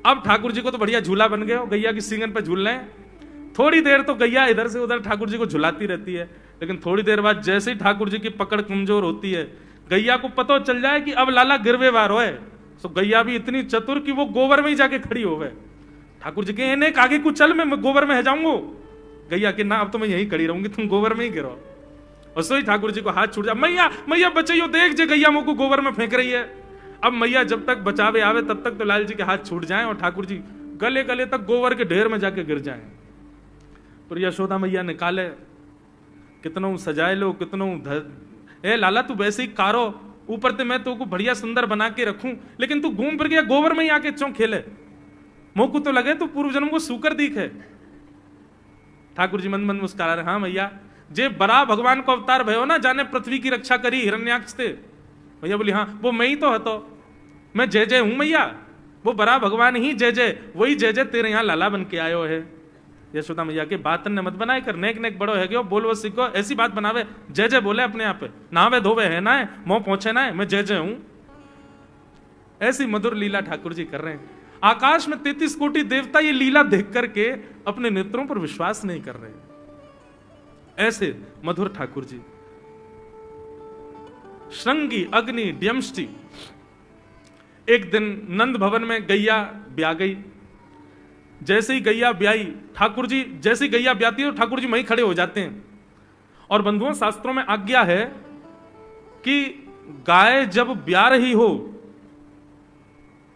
अब ठाकुर जी को तो बढ़िया झूला बन गया, गैया की सींगन पर झूल रहे हैं। थोड़ी देर तो गैया इधर से उधर ठाकुर जी को झुलाती रहती है, लेकिन थोड़ी देर बाद जैसे ही ठाकुर जी की पकड़ कमजोर होती है, गैया को पता चल जाए कि अब लाला गिरवे वार है, तो गैया भी इतनी चतुर कि वो गोबर में ही जाके खड़ी हो गए। ठाकुर जी कहे नहीं आगे कुछ चल, मैं गोबर में है जाऊंगा। गैया कि ना अब तो मैं यहीं खड़ी रहूंगी, तुम गोबर में ही गिरो। और सोई ठाकुर जी को हाथ छूट जा, मैया मैया बचाइयो, देख जे गैया मुझको गोबर में फेंक रही है। अब मैया जब तक बचावे आवे तब तक तो लाल जी के हाथ छूट जाएं और ठाकुर जी गले गले तक गोबर के ढेर में जाके गिर जाएं। पर यशोदा मैया निकाले, कितनों सजाए लो, कितनों ए लाला तू वैसे ही कारो, ऊपर से मैं तुमको बढ़िया सुंदर बना के रखूं, लेकिन तू घूम फिर गया गोबर में ही आके चौं खेले। मुंह को तो लगे तू पूर्व जन्म को सूकर दिखे। ठाकुर जी मंद मंद मुस्कुरा रहे, हाँ भैया जे बड़ा भगवान को अवतार भयो ना, जाने पृथ्वी की रक्षा करी हिरण्याक्ष से। भैया बोली हाँ वो मैं ही तो हतो, मैं जय जय हूं मैया, वो बड़ा भगवान ही जय जय, वही जय जय तेरे यहाँ लाला बन के आयो है। यशोदा मैया के बात ने मत बनाए कर, नेक नेक बड़ो है गयो, बोलवो सीखो, ऐसी बात बनावे, जय जय बोले अपने आप पे, नहावे धोवे है ना है, मुंह पहुंचे ना है, मैं जय जय हूं। ऐसी मधुर लीला ठाकुर जी कर रहे हैं। आकाश में 33 कोटि देवता ये लीला देख करके अपने नेत्रों पर विश्वास नहीं कर रहे। ऐसे मधुर ठाकुर जी। श्रृंगी अग्नि ड्यमष्टि। एक दिन नंद भवन में गैया ब्याह गई। जैसे ही गैया ब्याई, ठाकुर जी जैसे ही गैया ब्याती है तो ठाकुर जी वहीं खड़े हो जाते हैं। और बंधुओं, शास्त्रों में आज्ञा है कि गाय जब ब्याह रही हो,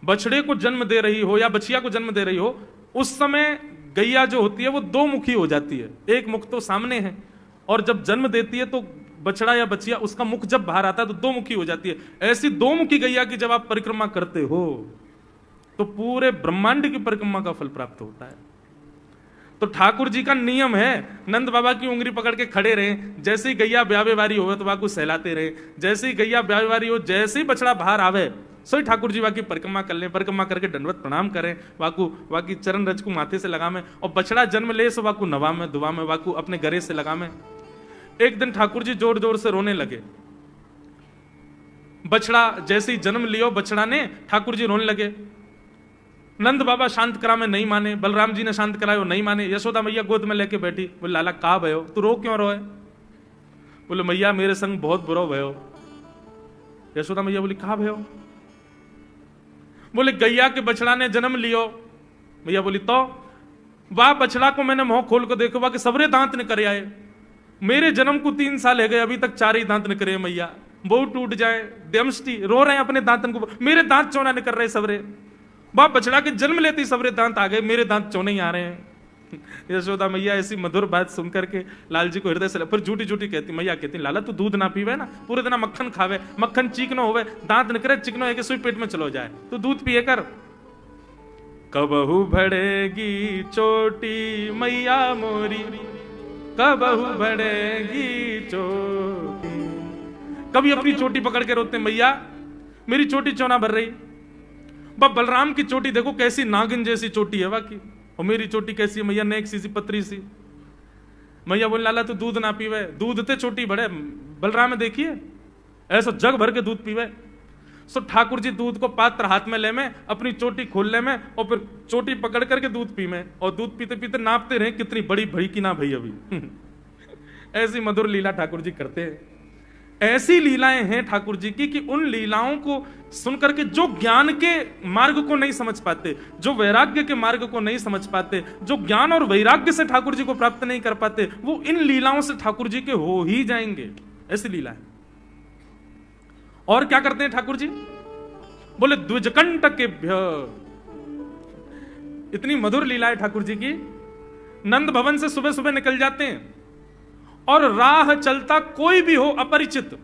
बछड़े को जन्म दे रही हो या बछिया को जन्म दे रही हो, उस समय गैया जो होती है वो दो मुखी हो जाती है। एक मुख तो सामने है, और जब जन्म देती है तो बछड़ा या बछिया उसका मुख जब बाहर आता है तो दो मुखी हो जाती है। ऐसी दो मुखी गैया की जब आप परिक्रमा करते हो तो पूरे ब्रह्मांड की परिक्रमा का फल प्राप्त होता है। तो ठाकुर जी का नियम है, नंद बाबा की उंगली पकड़ के खड़े रहे। जैसे ही गैया ब्यावे वारी हो तो वाकू सहलाते रहे। जैसे ही गैया ब्यावे वारी हो, जैसे ही बछड़ा बाहर आवे, सोई ठाकुर जी वाकी परिक्रमा कर ले। परिक्रमा करके दंडवत प्रणाम करें, वाकू वाकी चरण रज को माथे से लगा में, और बछड़ा जन्म ले सो वाकू नवा में दुआ में, वाकू अपने गरे से लगा में। एक दिन ठाकुर जी जोर जोर से रोने लगे। बछड़ा जैसे ही जन्म लियो बछड़ा ने, ठाकुर जी रोने लगे। नंद बाबा शांत करा में नहीं माने, बलराम जी ने शांत करायो नहीं माने। यशोदा मैया गोद में लेके बैठी, बोले लाला का भयो, तू रो क्यों रोए? बोले मैया मेरे संग बहुत बुरा भयो। यशोदा मैया बोली कहा भयो? बोले गैया के बछड़ा ने जन्म लियो। मैया बोली तो वाह बछड़ा को मैंने मुंह खोल कर देखो, वाह के सबरे दांत निकल आए। मेरे जन्म को 3 साल है गए, अभी तक 4 ही दांत निकले मैया। बहु टूट जाए, दमष्टि रो रहे हैं अपने दांतन को, मेरे दांत चौना निकल रहे सबरे। वाह बछड़ा के जन्म लेते ही सबरे दांत आ गए, मेरे दांत चौने ही आ रहे हैं। यशोदा मैया ऐसी मधुर बात सुनकर के लाल जी को हृदय से, फिर झूठी झूठी कहती, मैया कहती लाला तू दूध ना पीवे ना, पूरे दिन मक्खन खावे, मक्खन चिकनो होवे, दांत निकले चिकनो है कि सुई पेट में चलो जाए, तू दूध पिए कर। कबहू भड़ेगी चोटी मैया मोरी, कबहू भड़ेगी चोटी। कभी अपनी चोटी पकड़ के रोते, मैया मेरी चोटी चौना भर रही। बलराम की चोटी देखो कैसी नागिन जैसी चोटी है वाकई, और मेरी चोटी कैसी है मैया, नेक सी पतरी सी। मैया बोले लाला तू दूध ना पीवे, दूध ते चोटी बड़े, बलराम में देखिए ऐसा जग भर के दूध पीवे। सो ठाकुर जी दूध को पात्र हाथ में ले में, अपनी चोटी खोल ले में, और फिर चोटी पकड़ करके दूध पी में, और दूध पीते पीते नापते रहे कितनी बड़ी भई की ना भई अभी। ऐसी मधुर लीला ठाकुर जी करते हैं। ऐसी लीलाएं हैं ठाकुर जी की कि उन लीलाओं को सुनकर के जो ज्ञान के मार्ग को नहीं समझ पाते, जो वैराग्य के मार्ग को नहीं समझ पाते, जो ज्ञान और वैराग्य से ठाकुर जी को प्राप्त नहीं कर पाते, वो इन लीलाओं से ठाकुर जी के हो ही जाएंगे। ऐसी लीला है। और क्या करते हैं ठाकुर जी? बोले द्विजकंटकेभ्य। इतनी मधुर लीला है ठाकुर जी की। नंद भवन से सुबह सुबह निकल जाते हैं, और राह चलता कोई भी हो अपरिचित,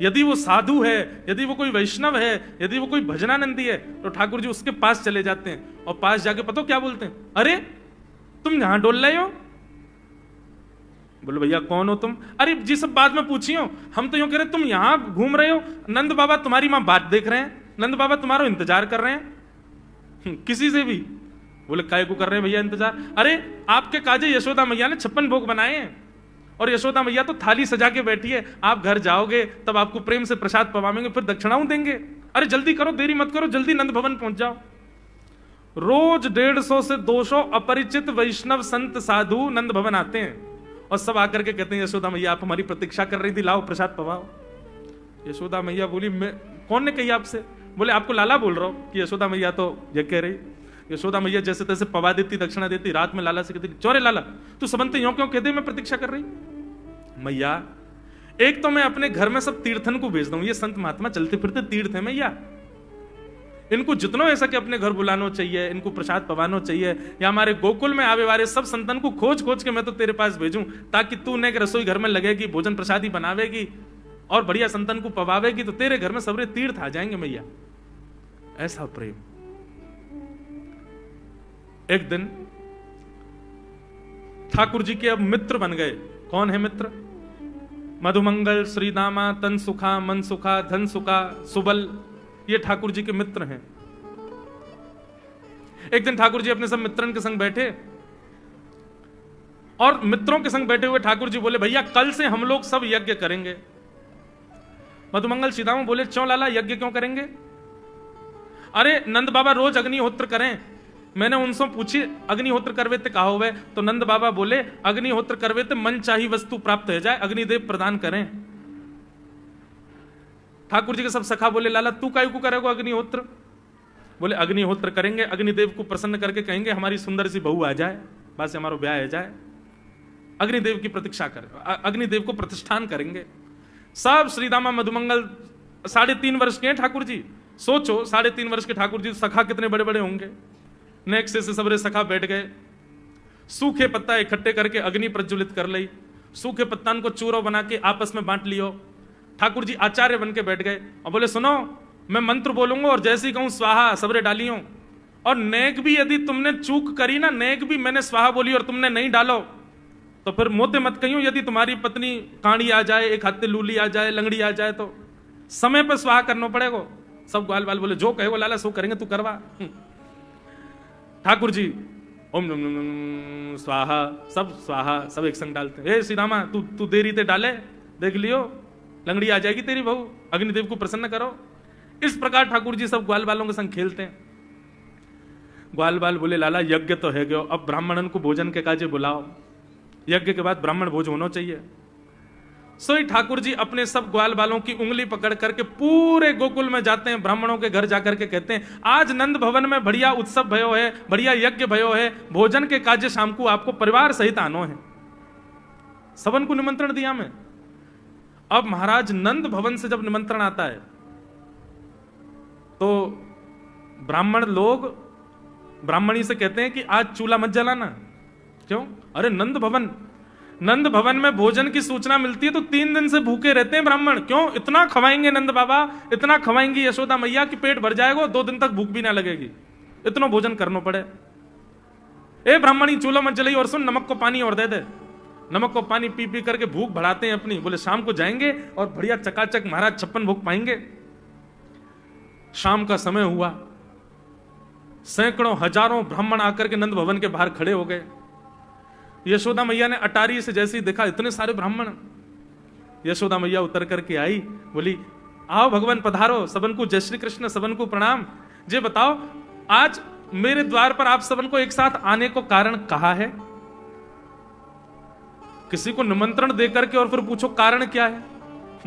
यदि वो साधु है, यदि वो कोई वैष्णव है, यदि वो कोई भजनानंदी है, तो ठाकुर जी उसके पास चले जाते हैं, और पास जाके पता क्या बोलते हैं? अरे तुम यहां डोल रहे हो? बोले भैया कौन हो तुम? अरे जी सब बाद में पूछियो, हम तो यूं कह रहे तुम यहां घूम रहे हो, नंद बाबा तुम्हारी मां बात देख रहे हैं, नंद बाबा तुम्हारा इंतजार कर रहे हैं। किसी से भी? बोले काय को कर रहे हैं भैया इंतजार? अरे आपके काजे यशोदा मैया ने 56 भोग बनाए हैं, और यशोदा मैया तो थाली सजा के बैठी है, आप घर जाओगे तब आपको प्रेम से प्रसाद पवाएंगे, फिर दक्षिणाओं देंगे। अरे जल्दी करो, देरी मत करो, जल्दी नंद भवन पहुंच जाओ। रोज 150 से 200 अपरिचित वैष्णव संत साधु नंद भवन आते हैं, और सब आकर के कहते हैं यशोदा मैया आप हमारी प्रतीक्षा कर रही थी, लाओ प्रसाद पवाओ। यशोदा मैया बोली मैं कौन ने कही आपसे? बोले आपको लाला बोल रहा हूं कि यशोदा मैया तो ये कह रही। यशोदा मैया जैसे तैसे पवा देती, दक्षिणा देती, रात में लाला से कहती चोरे लाला तू सबंते यूं क्यों कहते मैं प्रतीक्षा कर रही? मैया एक तो मैं अपने घर में सब तीर्थन को भेजता हूं, ये संत महात्मा चलते फिरते तीर्थ है मैया, इनको जितना ऐसा कि अपने घर बुलाना चाहिए, इनको प्रसाद पवाना चाहिए, या हमारे गोकुल में आवे वाले सब संतन को खोज खोज के मैं तो तेरे पास भेजूं, ताकि तू ने रसोई घर में लगेगी, भोजन प्रसाद ही बनावेगी और बढ़िया संतन को पवावेगी, तो तेरे घर में सबरे तीर्थ आ जाएंगे मैया। ऐसा प्रेम। एक दिन ठाकुर जी के अब मित्र बन गए। कौन है मित्र? मधुमंगल, श्रीदामा, तन सुखा, मन सुखा, धन सुखा, सुबल, ये ठाकुर जी के मित्र हैं। एक दिन ठाकुर जी अपने सब मित्रन के संग बैठे, और मित्रों के संग बैठे हुए ठाकुर जी बोले भैया कल से हम लोग सब यज्ञ करेंगे। मधुमंगल, श्रीदामा बोले क्यों लाला यज्ञ क्यों करेंगे? अरे नंद बाबा रोज अग्निहोत्र करें, मैंने उनसे पूछी अग्निहोत्र करवे ते कहा हुए, तो नंद बाबा बोले अग्निहोत्र करवे ते मन चाही वस्तु प्राप्त हो जाए, अग्निदेव प्रदान करें। ठाकुर जी के सब सखा बोले लाला तू काहे को करेगा अग्निहोत्र? बोले अग्निहोत्र करेंगे, अग्निदेव को प्रसन्न करके कहेंगे हमारी सुंदर सी बहू आ जाए, बस हमारा ब्याह हो जाए। अग्निदेव की प्रतीक्षा करें, अग्निदेव को प्रतिष्ठान करेंगे। सब श्रीदामा मधुमंगल 3.5 वर्ष के हैं ठाकुर जी। सोचो 3.5 वर्ष के ठाकुर जी, सखा कितने बड़े बड़े होंगे। नेक्स्ट से सबरे सखा बैठ गए, सूखे पत्ता इकट्ठे करके अग्नि प्रज्वलित कर ली, सूखे पत्तान को चूरो बना के आपस में बांट लियो। ठाकुर जी आचार्य बन के बैठ गए और बोले सुनो मैं मंत्र बोलूंगा और जैसे ही कहूं स्वाहा सबरे डालियो, और नेक भी यदि तुमने चूक करी ना, नेक भी मैंने स्वाहा बोली और तुमने नहीं डालो तो फिर मोते मत कहियो। यदि तुम्हारी पत्नी कांडी आ जाए, एक हाथे लूली आ जाए, लंगड़ी आ जाए तो समय पर स्वाहा करना पड़ेगा। सब ग्वाल बाल बोले जो कहेगा लाला सो करेंगे, तू करवा। ठाकुर जी ओम नम नम नम स्वाहा, सब स्वाहा सब एक संग डालते हैं। श्री रामा तू देरी ते डाले, देख लियो लंगड़ी आ जाएगी तेरी बहू, अग्निदेव को प्रसन्न करो। इस प्रकार ठाकुर जी सब ग्वाल बालों के संग खेलते हैं। ग्वाल बाल बोले लाला यज्ञ तो है गयो, अब ब्राह्मणन को भोजन के काजे बुलाओ, यज्ञ के बाद ब्राह्मण भोज होना चाहिए। सोई ठाकुर जी अपने सब ग्वाल बालों की उंगली पकड़ करके पूरे गोकुल में जाते हैं, ब्राह्मणों के घर जाकर के कहते हैं आज नंद भवन में बढ़िया उत्सव भयो है, बढ़िया यज्ञ भयो है, भोजन के काजे शाम को आपको परिवार सहित आनो है। सबन को निमंत्रण दिया मैं। अब महाराज नंद भवन से जब निमंत्रण आता है तो ब्राह्मण लोग ब्राह्मणी से कहते हैं कि आज चूल्हा मत जलाना। क्यों? अरे नंद भवन में भोजन की सूचना मिलती है तो 3 दिन से भूखे रहते हैं ब्राह्मण। क्यों? इतना खवाएंगे नंद बाबा, इतना खवाएंगी यशोदा मैया कि पेट भर जाएगा, 2 दिन तक भूख भी ना लगेगी, इतना भोजन करना पड़े। ए ब्राह्मणी चूल्हा मत जलाई और सुन नमक को पानी और दे दे। नमक को पानी पी पी करके भूख बढ़ाते हैं अपनी। बोले शाम को जाएंगे और बढ़िया चकाचक महाराज 56 भोग पाएंगे। शाम का समय हुआ, सैकड़ों हजारों ब्राह्मण आकर के नंद भवन के बाहर खड़े हो गए। यशोदा मैया ने अटारी से जैसे ही देखा इतने सारे ब्राह्मण, यशोदा मैया उतर करके आई, बोली आओ भगवान पधारो, सबन को जय श्री कृष्ण, सबन को प्रणाम। जे बताओ आज मेरे द्वार पर आप सबन को एक साथ आने को कारण कहा है? किसी को निमंत्रण देकर के और फिर पूछो कारण क्या है,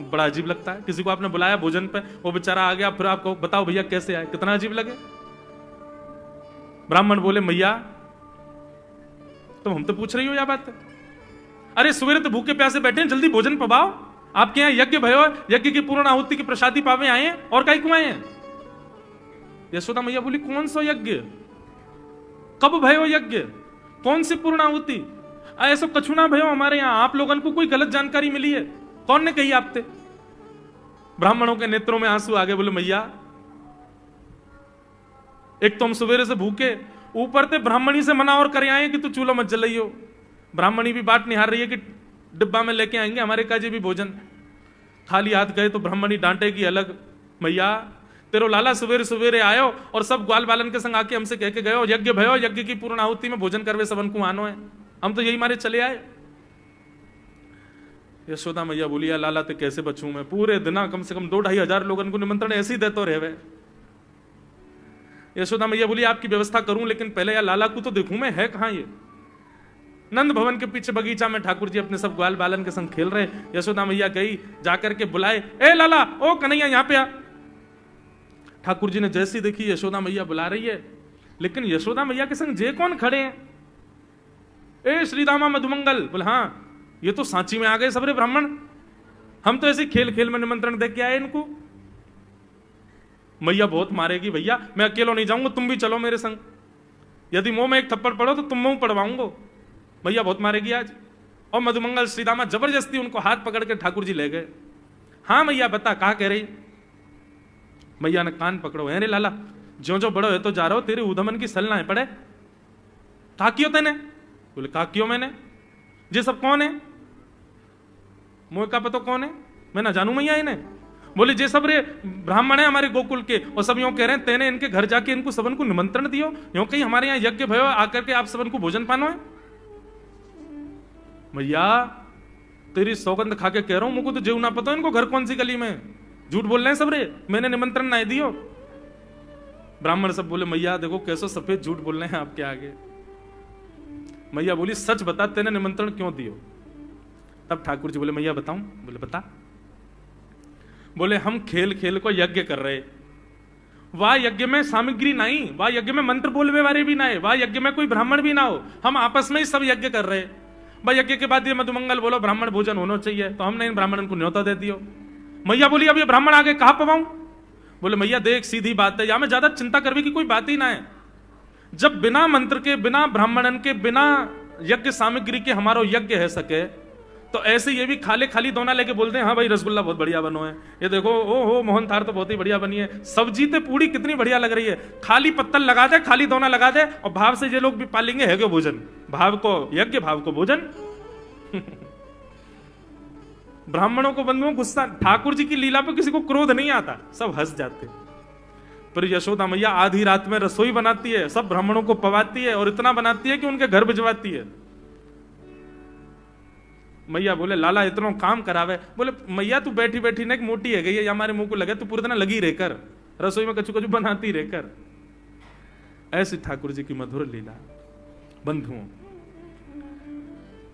बड़ा अजीब लगता है। किसी को आपने बुलाया भोजन पे, वो बेचारा आ गया, फिर आपको बताओ भैया कैसे आए, कितना अजीब लगे। ब्राह्मण बोले मैया तो हम तो पूछ रही हो यह बात है, अरे सवेरे तो भूखे प्यासे बैठे हैं, जल्दी भोजन पवाओ, आपके यहाँ यज्ञ भयो, यज्ञ की पूर्ण आहुति की प्रसादी पावे आए हैं, और कहीं को आए हैं? यशोदा मैया बोली कौन सा यज्ञ, कब भयो यज्ञ, कौन सी पूर्ण आहुति? ऐसा कछुना भयो हमारे यहाँ, आप लोगों को कोई गलत जानकारी मिली है, कौन ने कही आपते? ब्राह्मणों के नेत्रों में आंसू आ गए। बोले मैया एक तो हम सवेरे से भूखे, ऊपर से ब्राह्मणी से मना और कर आए कि तू चूल्हा मत जलाइयो। ब्राह्मणी भी बाट निहार रही है कि डिब्बा में लेके आएंगे हमारे काजे भी भोजन। खाली हाथ गए तो ब्राह्मणी डांटेगी अलग, मैया तेरो लाला सवेरे सवेरे आयो और सब ग्वाल बालन के संग आके हमसे कह के गए यज्ञ भयो, यज्ञ की पूर्ण आहुति में भोजन करवे सबन को आनो है, हम तो यही मारे चले आए। यशोदा मैया बोली या लाला ते कैसे बचूं मैं, पूरे दिन कम से कम 2-2.5 हजार लोगों को निमंत्रण ऐसे ही देते रहे। यशोदा मैया बोली आपकी व्यवस्था करूं, लेकिन पहले या लाला को तो देखूं मैं, है कहां ये? नंद भवन के पीछे बगीचा में ठाकुर जी अपने सब ग्वाल बालन के संग खेल रहे। यशोदा मैया गई, जाकर के बुलाए, ए लाला, ओ कन्हैया यहां पे आ। ठाकुर जी ने जैसी देखी यशोदा मैया बुला रही है, लेकिन यशोदा मैया के संग जे कौन खड़े हैं? ए श्रीदामा मधुमंगल। बोले हाँ, ये तो सांची में आ गए सबरे ब्राह्मण, हम तो ऐसे खेल खेल में निमंत्रण दे के आए इनको। मैया बहुत मारेगी भैया, मैं अकेला नहीं जाऊंगा, तुम भी चलो मेरे संग, यदि मुंह में एक थप्पड़ पड़ो तो तुम मुंह पड़वाऊंगा, मैया बहुत मारेगी आज। और मधुमंगल श्रीदामा जबरदस्ती उनको हाथ पकड़ के ठाकुर जी ले गए। हाँ मैया बता, कहा कह रही? मैया ने कान पकड़ो, है रे लाला, जो जो बड़ो है तो जा रहा हो, तेरे उधमन की सल ना है पड़े। कहा क्यों तेने? बोले कहा क्यों मैंने, ये सब कौन है? मोह का पता कौन है, मैं ना जानू मैया इन्हें। बोले जे सब रे ब्राह्मण है हमारे गोकुल के, और सब यूं कह रहे हैं तेने इनके घर जाके इनको सबन को निमंत्रण दियो, यूं कहीं हमारे यहाँ यज्ञ भयो, आकर के आप सबन को भोजन पानो है। भैया तेरी सौगंध खा के कह रहा हूं, मुझको तो जेव ना पता इनको घर कौन सी गली में, झूठ बोल रहे हैं सब रे, मैंने निमंत्रण ना दियो। ब्राह्मण सब बोले मैया देखो कैसे सफेद झूठ बोल रहे हैं आपके आगे। मैया बोली सच बता तेने निमंत्रण क्यों दियो? तब ठाकुर जी बोले मैया बताऊं? बोले बता। बोले हम खेल खेल को यज्ञ कर रहे, वाह यज्ञ में सामग्री नहीं, वाह यज्ञ में मंत्र बोलने वाले भी ना है, वाह यज्ञ में कोई ब्राह्मण भी ना हो, हम आपस में ही सब यज्ञ कर रहे। भाई यज्ञ के बाद ये मधुमंगल बोलो ब्राह्मण भोजन होना चाहिए, तो हमने इन ब्राह्मणों को न्योता दे दियो। मैया बोली अब ये ब्राह्मण आगे कहां पवाऊं? बोले मैया देख सीधी बात है, या में ज्यादा चिंता करने की कोई बात ही ना है। जब बिना मंत्र के, बिना ब्राह्मणन के, बिना यज्ञ सामग्री के हमारो यज्ञ है सके, तो ऐसे ये भी खाली खाली दोना लेके बोलते हैं हाँ भाई रसगुल्ला बहुत बढ़िया बनो है, ये देखो ओ हो मोहन थार तो बहुत ही बढ़िया बनी है, सब्जी ते पूरी कितनी बढ़िया लग रही है, खाली पत्तल लगा दे, खाली दोना लगा दे, और भाव से ये लोग भी पालेंगे है भोजन, भाव को यज्ञ भाव को भोजन। ब्राह्मणों को बंधुओं गुस्सा, ठाकुर जी की लीला पर किसी को क्रोध नहीं आता, सब हंस जाते। पर यशोदा मैया आधी रात में रसोई बनाती है, सब ब्राह्मणों को पवाती है, और इतना बनाती है कि उनके घर भिजवाती है। मैया बोले लाला इतना काम करावे। बोले मैया तू बैठी बैठी ना मोटी है गई है, हमारे मुंह को लगे तू पूरे दिन लगी रहकर रसोई में कछु कछु बनाती रहकर। ऐसी ठाकुर जी की मधुर लीला। बंधुओं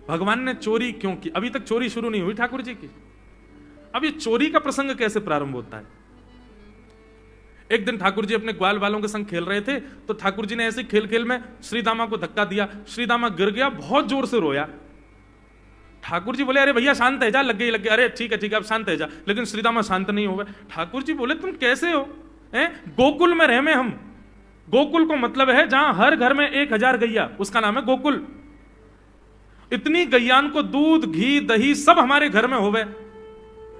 भगवान ने चोरी क्यों की? अभी तक चोरी शुरू नहीं हुई ठाकुर जी की। अब ये चोरी का प्रसंग कैसे प्रारंभ होता है? एक दिन ठाकुर जी अपने ग्वाल वालों के संग खेल रहे थे, तो ठाकुर जी ने ऐसे खेल खेल में श्रीदामा को धक्का दिया, श्रीदामा गिर गया, बहुत जोर से रोया। ठाकुर जी बोले अरे भैया शांत है जा, लग गई लग गई, अरे ठीक है अब शांत है जा। लेकिन श्रीदामा शांत नहीं हुए। ठाकुर जी बोले तुम कैसे हो? गोकुल में रहे में हम, गोकुल को मतलब है जहां हर घर में 1000 गैया, उसका नाम है गोकुल। इतनी गैयान को दूध घी दही सब हमारे घर में होवे,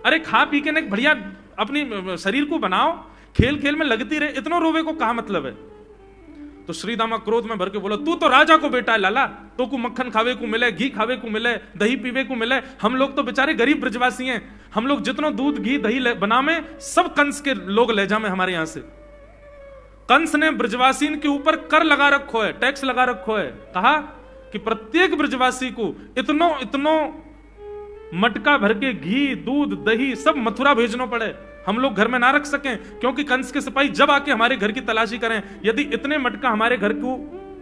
अरे खा पी के न बढ़िया अपनी शरीर को बनाओ, खेल खेल में लगती रहे, इतना रोवे को कहा मतलब है? तो श्रीदामा क्रोध में भर के बोला तू तो राजा को बेटा है लाला, तो को मक्खन खावे को मिले, घी खावे को मिले, दही पीवे को मिले, हम लोग तो बेचारे गरीब ब्रजवासी हैं, हम लोग जितना दूध घी दही बना में सब कंस के लोग ले जा में हमारे यहां से। कंस ने ब्रजवासी के ऊपर कर लगा रखो है, टैक्स लगा रखो है, कहा कि प्रत्येक ब्रजवासी को इतनो इतनो मटका भर के घी दूध दही सब मथुरा भेजना पड़े, हम लोग घर में ना रख सकें, क्योंकि कंस के सिपाही जब आके हमारे घर की तलाशी करें, यदि इतने मटका हमारे घर को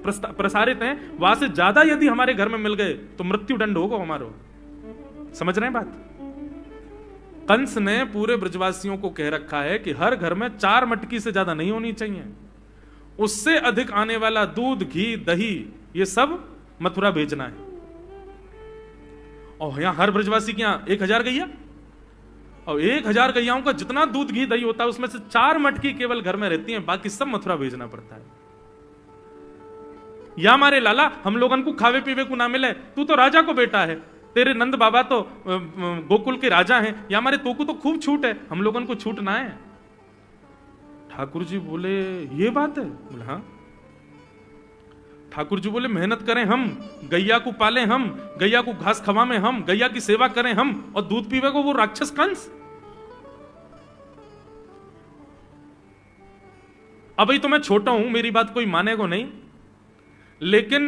प्रसारित हैं, वहां से ज्यादा यदि हमारे घर में मिल गए तो मृत्यु दंड होगा हमारा। समझ रहे हैं बात? कंस ने पूरे ब्रजवासियों को कह रखा है कि हर घर में 4 मटकी से ज्यादा नहीं होनी चाहिए, उससे अधिक आने वाला दूध घी दही ये सब मथुरा भेजना है। और यहां हर ब्रजवासी के यहां 1000 गैया, और 1000 गैयाओं का जितना दूध घी दही होता है उसमें से 4 मटकी केवल घर में रहती हैं, बाकी सब मथुरा भेजना पड़ता है। या हमारे लाला हम लोगन को खावे पीवे को ना मिले, तू तो राजा को बेटा है, तेरे नंद बाबा तो गोकुल के राजा हैं, या हमारे तो को तो खूब छूट है, हम लोगन को छूट ना है। ठाकुर जी बोले ये बात है? बोले हाँ। ठाकुर जी बोले मेहनत करें हम, गैया को पालें हम, गैया को घास खवाएं हम, गैया की सेवा करें हम, और दूध पीवे को वो राक्षस कंस। अभी तो मैं छोटा हूं, मेरी बात कोई मानेगा नहीं, लेकिन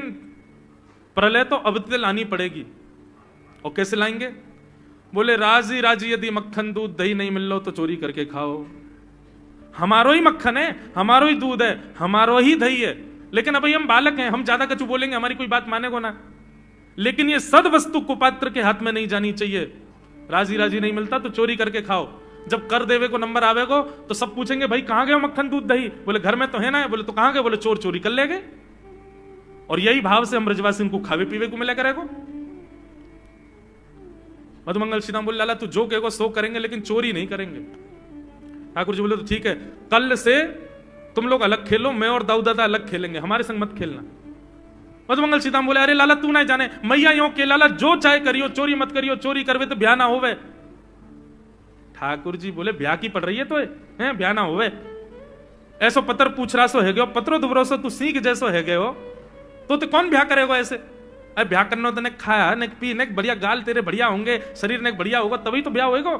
प्रलय तो अब तक लानी पड़ेगी। और कैसे लाएंगे? बोले राजी राजी यदि मक्खन दूध दही नहीं मिल लो तो चोरी करके खाओ, हमारो ही मक्खन है, हमारो ही दूध है, हमारो ही दही है, लेकिन अभी हम बालक हैं, हम ज्यादा कछु बोलेंगे हमारी कोई बात मानेगो ना। लेकिन ये सद वस्तु कुपात्र के हाथ में नहीं जानी चाहिए, राजी राजी नहीं मिलता तो चोरी करके खाओ। जब कर देवे को नंबर आवेगो तो सब पूछेंगे भाई कहां गए मक्खन दूध दही? बोले घर में तो है ना। बोले तो कहां गए? बोले चोर चोरी कर ले गए। और यही भाव से हम ब्रजवासी को खावे पीवे को मिला करेगो। मधुमंगल श्रीराम बोले लाला तू जो कहेगो सो करेंगे, लेकिन चोरी नहीं करेंगे। ठाकुर जी बोले तो ठीक है, कल से तुम लोग अलग खेलो, मैं और दाऊ दादा अलग खेलेंगे, हमारे संग मत खेलना। मधुमंगल सीताराम बोले अरे लाला तू ना जाने, मैया यो के लाला जो चाहे करियो, चोरी मत करियो, चोरी करवे तो ब्याह ना होवे। ठाकुर जी बोले ब्याह की पड़ रही है तो है ब्याह ना होवे। ऐसो पत्र पूछ रहा सो है गयो, पत्रो दुबरो सो तू सीख जैसो है गयो, तो कौन ब्याह करेगा ऐसे? अरे ब्याह करना तो ने खाया ने पी ने बढ़िया गाल तेरे बढ़िया होंगे, शरीर ने बढ़िया होगा तभी तो ब्याह होएगा।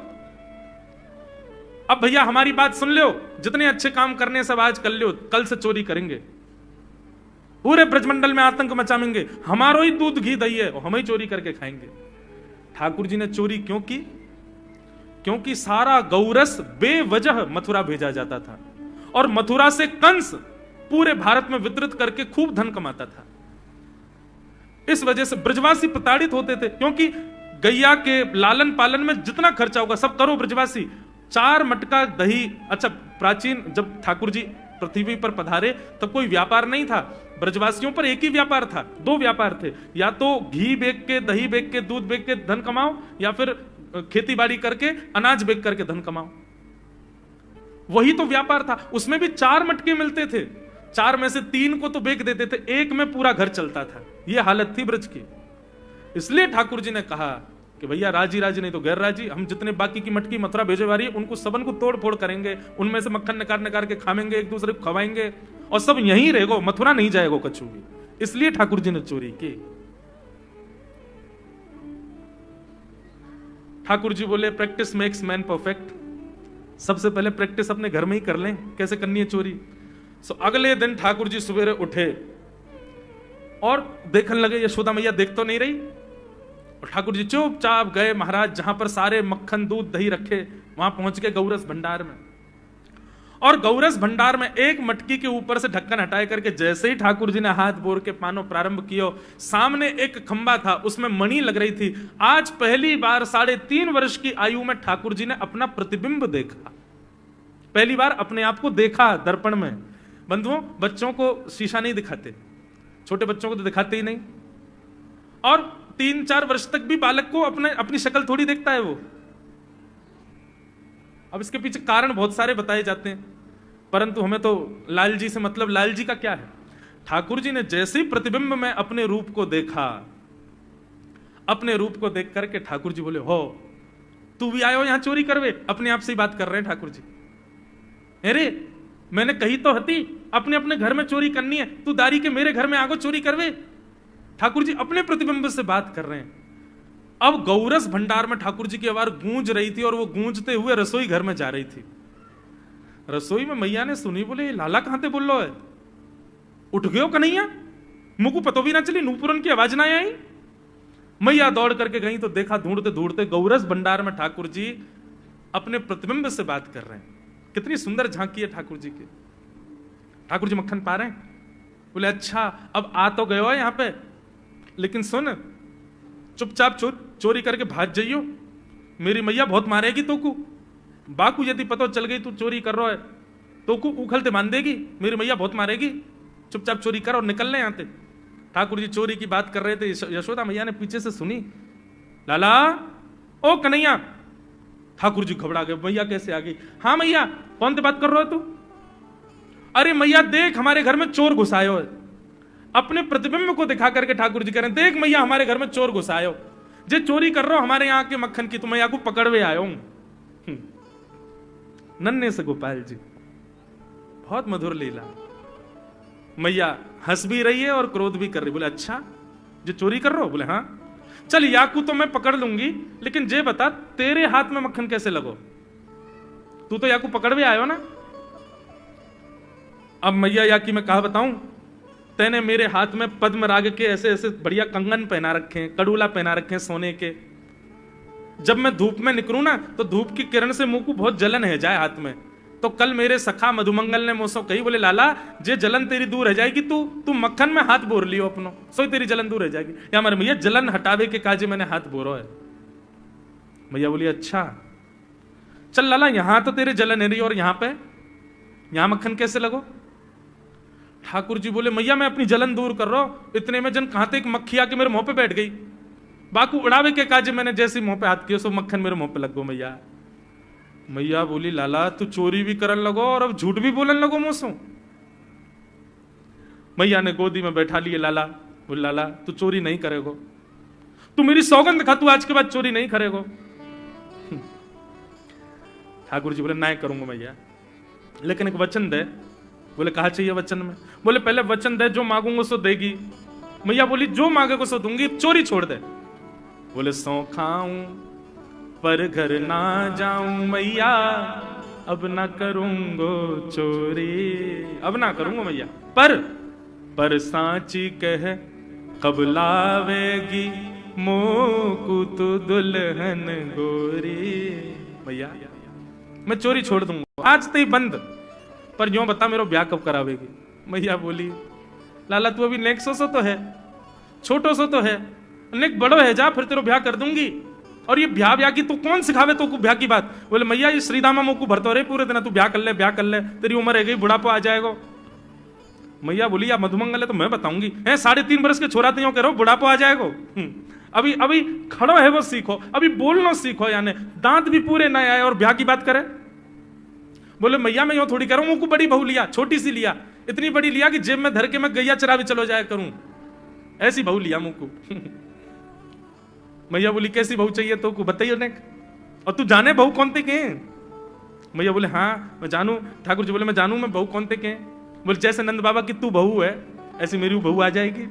अब भैया हमारी बात सुन लो, जितने अच्छे काम करने सब आज कर लो, कल से चोरी करेंगे, पूरे ब्रजमंडल में आतंक मचाएंगे, हमारो ही दूध घी दही है और हम ही चोरी करके खाएंगे। ठाकुर जी ने चोरी क्यों की? क्योंकि सारा गौरस बेवजह मथुरा भेजा जाता था, और मथुरा से कंस पूरे भारत में वितरित करके खूब धन कमाता था। इस वजह से ब्रजवासी प्रताड़ित होते थे, क्योंकि गैया के लालन पालन में जितना खर्चा होगा सब करो ब्रजवासी। 4 मटका दही। अच्छा, प्राचीन जब ठाकुर जी पृथ्वी पर पधारे तब कोई व्यापार नहीं था, ब्रजवासियों पर एक ही व्यापार था, 2 व्यापार थे, या तो घी बेच के, दही बेच के, दूध बेच के धन कमाओ, या फिर खेती बाड़ी करके अनाज बेच करके धन कमाओ। वही तो व्यापार था। उसमें भी 4 मटके मिलते थे, 4 में से 3 को तो बेच देते थे, 1 में पूरा घर चलता था। यह हालत थी ब्रज की। इसलिए ठाकुर जी ने कहा कि भैया राजी राजी नहीं तो गैर राजी, हम जितने बाकी की मटकी मथुरा भेजे वाली है उनको सबन को तोड़ फोड़ करेंगे, उनमें से मक्खन निकाल निकाल के खाएंगे, एक दूसरे को खवाएंगे, और सब यहीं रहेगा, मथुरा नहीं जाएगा कछु भी। इसलिए ठाकुर जी ने चोरी की। ठाकुर जी बोले प्रैक्टिस मेक्स मैन परफेक्ट। सबसे पहले प्रैक्टिस अपने घर में ही कर लें, कैसे करनी है चोरी। सो अगले दिन ठाकुर जी सवेरे उठे और देखने लगे यशोदा मैया देख तो नहीं रही, और ठाकुर जी चुपचाप गए महाराज जहां पर सारे मक्खन दूध दही रखे, वहां पहुंच गए गौरस भंडार में। और गौरस भंडार में एक मटकी के ऊपर से ढक्कन हटाए करके जैसे ही ठाकुर जी ने हाथ बोर के पानो प्रारंभ किया, सामने एक खंबा था, उसमें मणि लग रही थी। आज पहली बार 3.5 वर्ष की आयु में ठाकुर जी ने अपना प्रतिबिंब देखा, पहली बार अपने आप को देखा दर्पण में। बंधुओं, बच्चों को शीशा नहीं दिखाते, छोटे बच्चों को तो दिखाते ही नहीं, और 3-4 वर्ष तक भी बालक को अपनी शक्ल थोड़ी देखता है वो। अब इसके पीछे कारण बहुत सारे बताए जाते हैं, परंतु हमें तो लाल जी से मतलब, लाल जी का क्या है। ठाकुर जी ने जैसे ही प्रतिबिंब में अपने रूप को देखा, अपने रूप को देख करके ठाकुर जी बोले, हो तू भी आयो यहां चोरी करवे। अपने आप से ही बात कर रहे हैं ठाकुर जी। अरे मैंने कही तो हती अपने अपने घर में चोरी करनी है, तू दारी के मेरे घर में आगो चोरी करवे। ठाकुर जी अपने प्रतिबिंब से बात कर रहे हैं। अब गौरस भंडार में ठाकुर जी की आवाज गूंज रही थी, और वो गूंजते हुए रसोई घर में जा रही थी। रसोई में मैया ने सुनी, बोले लाला कहां थे बोल लो है, उठ गयो कन्हैया, मुझको पतो भी ना चली, नूपुरन की आवाज ना आई। मैया दौड़ करके गई तो देखा ढूंढते ढूंढते गौरस भंडार में ठाकुर जी अपने प्रतिबिंब से बात कर रहे हैं। कितनी सुंदर झांकी है ठाकुर जी की। ठाकुर जी मक्खन पा रहे हैं। बोले अच्छा अब आ तो गयो है यहां पे, लेकिन सुन चुपचाप चोरी करके भाग जाइयो, मेरी मैया बहुत मारेगी तो को। बाकू यदि पता चल गई तू चोरी कर रहा है तो को उखलते बांध देगी, मेरी मैया बहुत मारेगी, चुपचाप चोरी कर और निकलने यहां से। ठाकुर जी चोरी की बात कर रहे थे, यशोदा मैया ने पीछे से सुनी, लाला ओ कन्हैया। ठाकुर जी घबरा गए, मैया कैसे आ गई। हाँ मैया, कौन सी बात कर रहा है तू। अरे मैया देख हमारे घर में चोर घुसायो है। अपने प्रतिबिंब को दिखा करके ठाकुर जी कह रहे हैं, देख मैया हमारे घर में चोर घुसायो, जे चोरी कर रहा हो हमारे यहाँ के मक्खन की, तो मैया को पकड़वे आयो हूं। नन्हे से गोपाल जी, बहुत मधुर लीला। मैया हंस भी रही है और क्रोध भी कर रही। बोले अच्छा जो चोरी कर रहा हो। बोले हाँ। चल याकू तो मैं पकड़ लूंगी, लेकिन जे बता तेरे हाथ में मक्खन कैसे लगो, तू तो याकू पकड़वे आयो ना। अब मैया याकी मैं कहा बताऊं, तेने मेरे हाथ में पद्म राग के ऐसे ऐसे बढ़िया कंगन पहना रखे हैं, कड़ूला पहना रखे हैं सोने के। जब मैं धूप में निकलूं ना तो धूप की किरण से मुंह को बहुत जलन है जाए हाथ में। तो कल मेरे सखा मधुमंगल ने मुझसे कही, बोले लाला जे जलन तेरी दूर रह जाएगी, तू मक्खन में हाथ बोर लियो अपनो, सो तेरी जलन दूर रह जाएगी। या हमारे भैया जलन हटावे के काजे मैंने हाथ बोरो है। भैया बोली अच्छा चल लाला, यहां तो तेरे जलन है रही और यहां पे यहां मक्खन कैसे लगो। ठाकुर जी बोले मैया मैं अपनी जलन दूर कर रहा हूं। इतने में जन कहां एक मक्खी आके मेरे मुंह पे बैठ गई। बाकू उड़ावे के काजे मैंने जैसे मुंह पे हाथ किया सो मक्खन मेरे मुंह पे लग गो। मैया मैया बोली लाला तू चोरी भी करन लगो और अब झूठ भी बोलन लगो मुंह से। मैया ने गोदी में बैठा लिए लाला। बोले लाला तू चोरी नहीं करेगो, तू मेरी सौगंध खा, तू आज के बाद चोरी नहीं करेगो। ठाकुर जी बोले ना करूंगा मैया, लेकिन एक वचन दे। बोले कहा चाहिए वचन में। बोले पहले वचन दे, जो मांगूंगा सो देगी। मैया बोली जो मांगेगा सो दूंगी, चोरी छोड़ दे। बोले सौ खाऊं पर घर ना जाऊं मैया, अब ना करूंगो चोरी। अब ना करूंगा मैया, पर सांची कह कब लावेगी मोकू तू दुल्हन गोरी। मैया मैं चोरी छोड़ दूंगा आज तो ही बंद, पर यूं बता मेरा ब्याह कब करावेगी। मैया बोली लाला तू अभी नेक सो तो है, छोटो सो तो है, नेक बड़ो है, जा फिर तेरो ब्याह कर दूंगी। और ये ब्याह की तू कौन सिखावे तो ब्याह की बात? बोले मैया ये श्रीदामा मोकू भरतो रे पूरे दिन, तू ब्याह कर ले, तेरी उम्र है गई, बुढ़ापा आ जाएगा। मैया बोली या मधुमंगल है तो मैं बताऊंगी, है 3.5 बरस के छोरा तो करो बुढ़ापा आ जाएगा। अभी अभी खड़ो है वो सीखो, अभी बोलना सीखो, यानी दांत भी पूरे न आए और ब्याह की बात करे। बोले मैया मैं यूं थोड़ी करूं, मुझको बड़ी बहू लिया, छोटी सी लिया, इतनी बड़ी लिया कि जेब में धर के मैं गैया चरा भी चलो जाया करूं, ऐसी बहू लिया मुझको। मैया बोली कैसी बहू चाहिए तो को बताइए ने, और तू जाने बहू कौन थे के? मैया बोले हाँ मैं जानू। ठाकुर जी बोले मैं जानू मैं बहू कौन थे के? बोले जैसे नंद बाबा की तू बहू है ऐसी मेरी बहू आ जाएगी।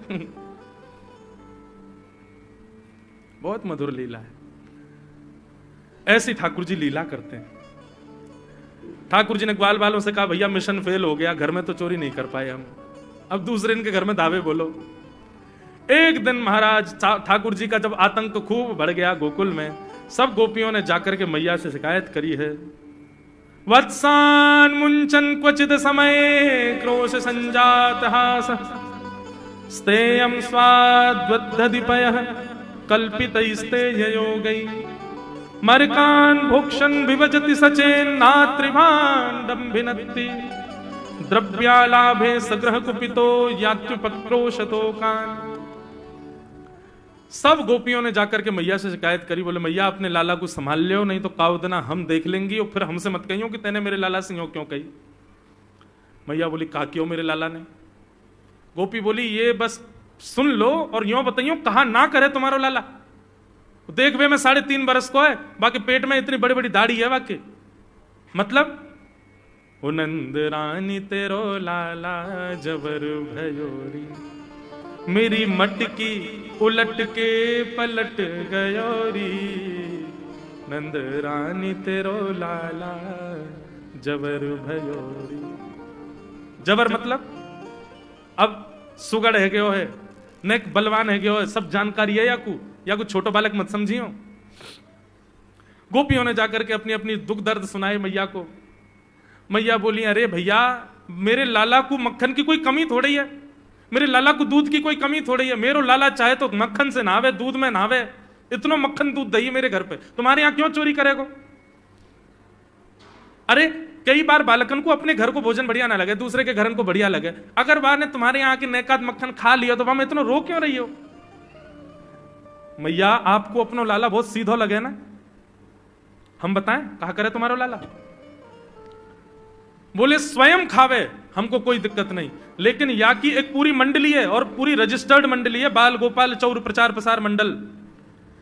बहुत मधुर लीला है, ऐसी ठाकुर जी लीला करते हैं। ठाकुर जी ने ग्वाल बालों से कहा भैया मिशन फेल हो गया, घर में तो चोरी नहीं कर पाए हम, अब दूसरे इनके घर में दावे बोलो। एक दिन महाराज ठाकुर जी का जब आतंक खूब बढ़ गया गोकुल में, सब गोपियों ने जाकर के मैया से शिकायत करी है। वत्सान मुंचन क्वचित समय क्रोश संजात हास स्तेयम स्वाद्वद्धिपयः कल्पितैस्तेययोगै मरकान भोक्षण विभजति सचेन्नात्रिभाण्डं भिनत्ति द्रव्यालाभे सग्रह कुपितो यात्युपक्रोशतोकान्। सब गोपियों ने जाकर के मैया से शिकायत करी, बोले मैया अपने लाला को संभाल लियो, नहीं तो कावदना हम देख लेंगी और फिर हमसे मत कहियो कि तेने मेरे लाला से यूं क्यों कही। मैया बोली कहा क्यों मेरे लाला ने? गोपी बोली ये बस सुन लो और यूं बताइयो कहा ना करे तुम्हारो लाला। देख वे मैं 3.5 बरस को है, बाकी पेट में इतनी बड़ी बड़ी दाढ़ी है बाकी, मतलब ओ नंद रानी तेरो लाला जबर भयोरी, मेरी मटकी उलट के पलट गयोरी, नंद रानी तेरो लाला जबर भयोरी। जबर मतलब अब सुगड़ है गयो है, नेक बलवान है गयो है, सब जानकारी है या कुछ छोटो बालक मत समझियो। गोपियों ने जाकर के अपनी अपनी दुख दर्द सुनाए मैया को। मैया बोली अरे भैया मेरे लाला को मक्खन की कोई कमी थोड़ी है, मेरे लाला को दूध की कोई कमी थोड़ी है, मेरो लाला चाहे तो मक्खन से नहावे, दूध में नहावे, इतना मक्खन दूध दही मेरे घर पे, तुम्हारे यहां क्यों चोरी करेगो? अरे कई बार बालकन को अपने घर को भोजन बढ़िया ना लगे, दूसरे के घर को बढ़िया लगे, अगर बार ने तुम्हारे यहाँ के नेकात मक्खन खा लिया तो वहां इतना रो क्यों रही हो? मैया आपको अपनो लाला बहुत सीधो लगे ना, हम बताएं कहा करे तुम्हारा लाला? बोले स्वयं खावे हमको कोई दिक्कत नहीं, लेकिन या की एक पूरी मंडली है और पूरी रजिस्टर्ड मंडली है, बाल गोपाल चौर प्रचार प्रसार मंडल,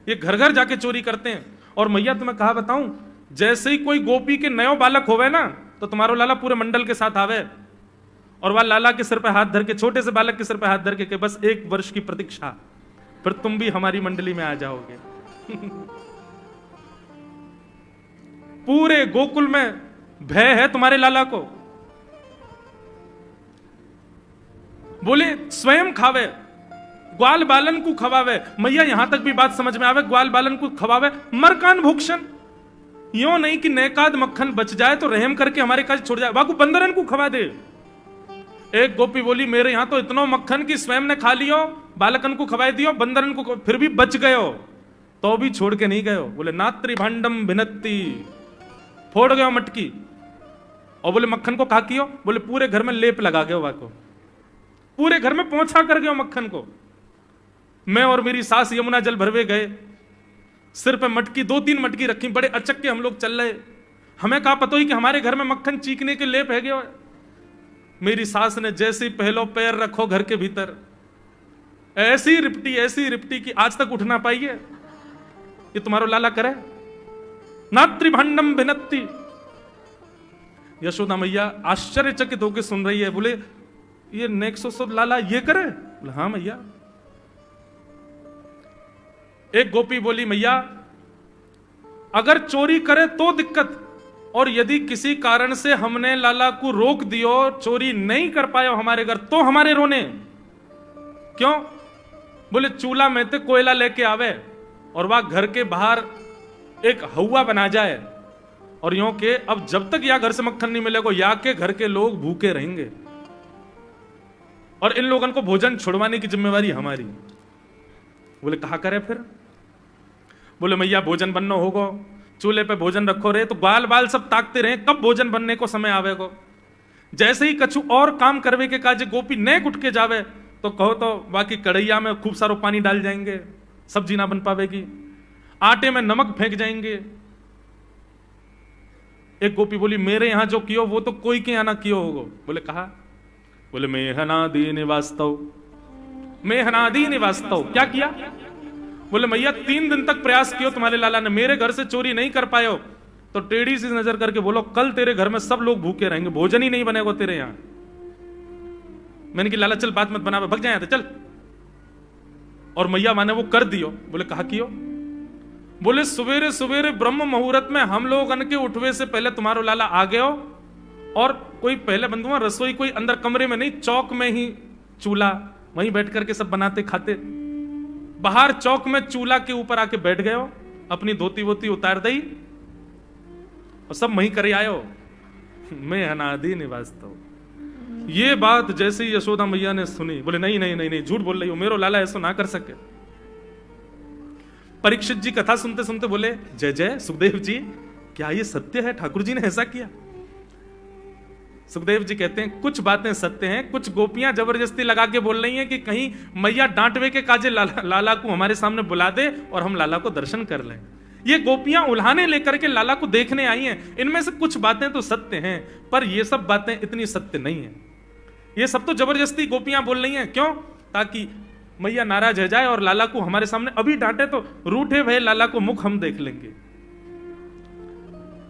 ये घर घर जाके चोरी करते हैं। और मैया तुम्हें कहा बताऊं, जैसे ही कोई गोपी के नयो बालक होवे ना तो तुम्हारो लाला पूरे मंडल के साथ आवे और वह लाला के सिर पे हाथ धर के, छोटे से बालक के सिर पे हाथ धर के बस 1 वर्ष की प्रतीक्षा, फिर तुम भी हमारी मंडली में आ जाओगे। पूरे गोकुल में भय है तुम्हारे लाला को। बोले स्वयं खावे, ग्वाल बालन को खवावे। मैया यहां तक भी बात समझ में आवे, ग्वाल बालन को खवावे, मरकान भूक्षण, यो नहीं कि नेकाद मक्खन बच जाए तो रहम करके हमारे काज छोड़ जाए, वाकू बंदरन को खवा दे। एक गोपी बोली मेरे यहां तो इतना मक्खन की स्वयं ने खा लियो, बालकन को खवाए दियो, बंदरन को फिर भी बच गयो तो भी छोड़ के नहीं गयो। बोले नात्री भांडम भिनत्ती, फोड़ गयो मटकी। और बोले मक्खन को कहा कियो? बोले पूरे घर में लेप लगा गयो, वाको पूरे घर में पहुंचा कर गयो मक्खन को। मैं और मेरी सास यमुना जल भरवे गए, सिर पे मटकी 2-3 मटकी रखी, बड़े अचक्के हम लोग चल रहे, हमें कहा पता ही कि हमारे घर में मक्खन चीकने के लेप है गयो। मेरी सास ने जैसे ही पहलो पैर रखो घर के भीतर, ऐसी रिपटी कि आज तक उठ ना पाई है। ये तुम्हारो लाला करे? नात्री भांडम भिनत्ती। यशोदा मैया आश्चर्यचकित होकर सुन रही है, बोले ये नेक्सो लाला ये करे? बोले हाँ मैया। एक गोपी बोली मैया अगर चोरी करे तो दिक्कत, और यदि किसी कारण से हमने लाला को रोक दियो, चोरी नहीं कर पायो हमारे घर, तो हमारे रोने क्यों? बोले चूल्हा में तो कोयला लेके आवे और वह घर के बाहर एक हवा बना जाए, और यूं के अब जब तक या घर से मक्खन नहीं मिलेगा या के घर के लोग भूखे रहेंगे। और इन लोगों को भोजन छुड़वाने की जिम्मेवारी हमारी। बोले कहा करे फिर? बोले मैया भोजन बनना होगा, चूल्हे पे भोजन रखो रहे, तो बाल बाल सब ताकते रहे कब भोजन बनने को समय आवेगो। जैसे ही कछु और काम करवे के काजे गोपी नेक उठ के जावे तो कहो तो बाकी कढ़ैया में खूब सारो पानी डाल जाएंगे, सब्जी ना बन पावेगी, आटे में नमक फेंक जाएंगे। एक गोपी बोली मेरे यहां जो कियो वो तो कोई के यहां ना कियो होगो। बोले कहा? बोले मेहनादी निवास्तव, मेहनादी निवास्तव। क्या किया? बोले मैया 3 दिन तक प्रयास किया तुम्हारे लाला ने, मेरे घर से चोरी नहीं कर पाए हो, तो टेढ़ी सी नजर करके बोलो कल तेरे घर में सब लोग भूखे रहेंगे, भोजन ही नहीं बनेगा तेरे यहां। मैंने कि लाला चल बात मत बना, भग जाए चल। और मैया माने वो कर दियो। बोले कहा कियो? बोले सवेरे सवेरे ब्रह्म मुहूर्त में हम लोग अन के उठवे से पहले तुम्हारो लाला आ गए हो, और कोई पहले बंधुआ रसोई कोई अंदर कमरे में नहीं, चौक में ही चूल्हा, वहीं बैठ करके सब बनाते खाते। बाहर चौक में चूल्हा के ऊपर आके बैठ गए हो, अपनी धोती वोती उतार दी और सब वहीं करे आयो। मैं अनादि निवास्तव। ये बात जैसे ही यशोदा मैया ने सुनी, बोले नहीं नहीं नहीं नहीं, झूठ बोल रही हो, मेरो लाला ऐसा ना कर सके। परीक्षित जी कथा सुनते सुनते बोले जय जय सुखदेव जी, क्या ये सत्य है? ठाकुर जी ने ऐसा किया? सुखदेव जी कहते हैं कुछ बातें सत्य हैं, कुछ गोपियां जबरदस्ती लगा के बोल रही हैं कि कहीं मैया डांटवे के काजे लाला को हमारे सामने बुला दे और हम लाला को दर्शन कर लें। ये गोपियां उल्हाने लेकर के लाला को देखने आई हैं। इनमें से कुछ बातें तो सत्य हैं, पर ये सब बातें इतनी सत्य नहीं है। ये सब तो जबरदस्ती गोपियां बोल रही हैं। क्यों? ताकि मैया नाराज हो जाए और लाला को हमारे सामने अभी डांटे तो रूठे भय लाला को मुख हम देख लेंगे।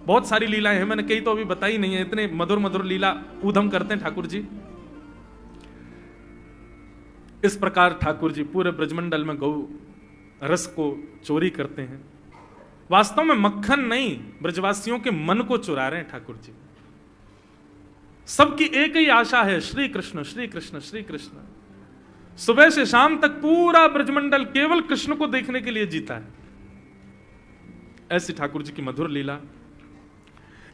बहुत सारी लीलाएं हैं, मैंने कई तो अभी बताई नहीं है, इतने मधुर मधुर लीला ऊधम करते हैं ठाकुर जी। इस प्रकार ठाकुर जी पूरे ब्रजमंडल में गौ रस को चोरी करते हैं। वास्तव में मक्खन नहीं, ब्रजवासियों के मन को चुरा रहे हैं ठाकुर जी। सबकी एक ही आशा है, श्री कृष्ण श्री कृष्ण श्री कृष्ण। सुबह से शाम तक पूरा ब्रजमंडल केवल कृष्ण को देखने के लिए जीता है। ऐसी ठाकुर जी की मधुर लीला।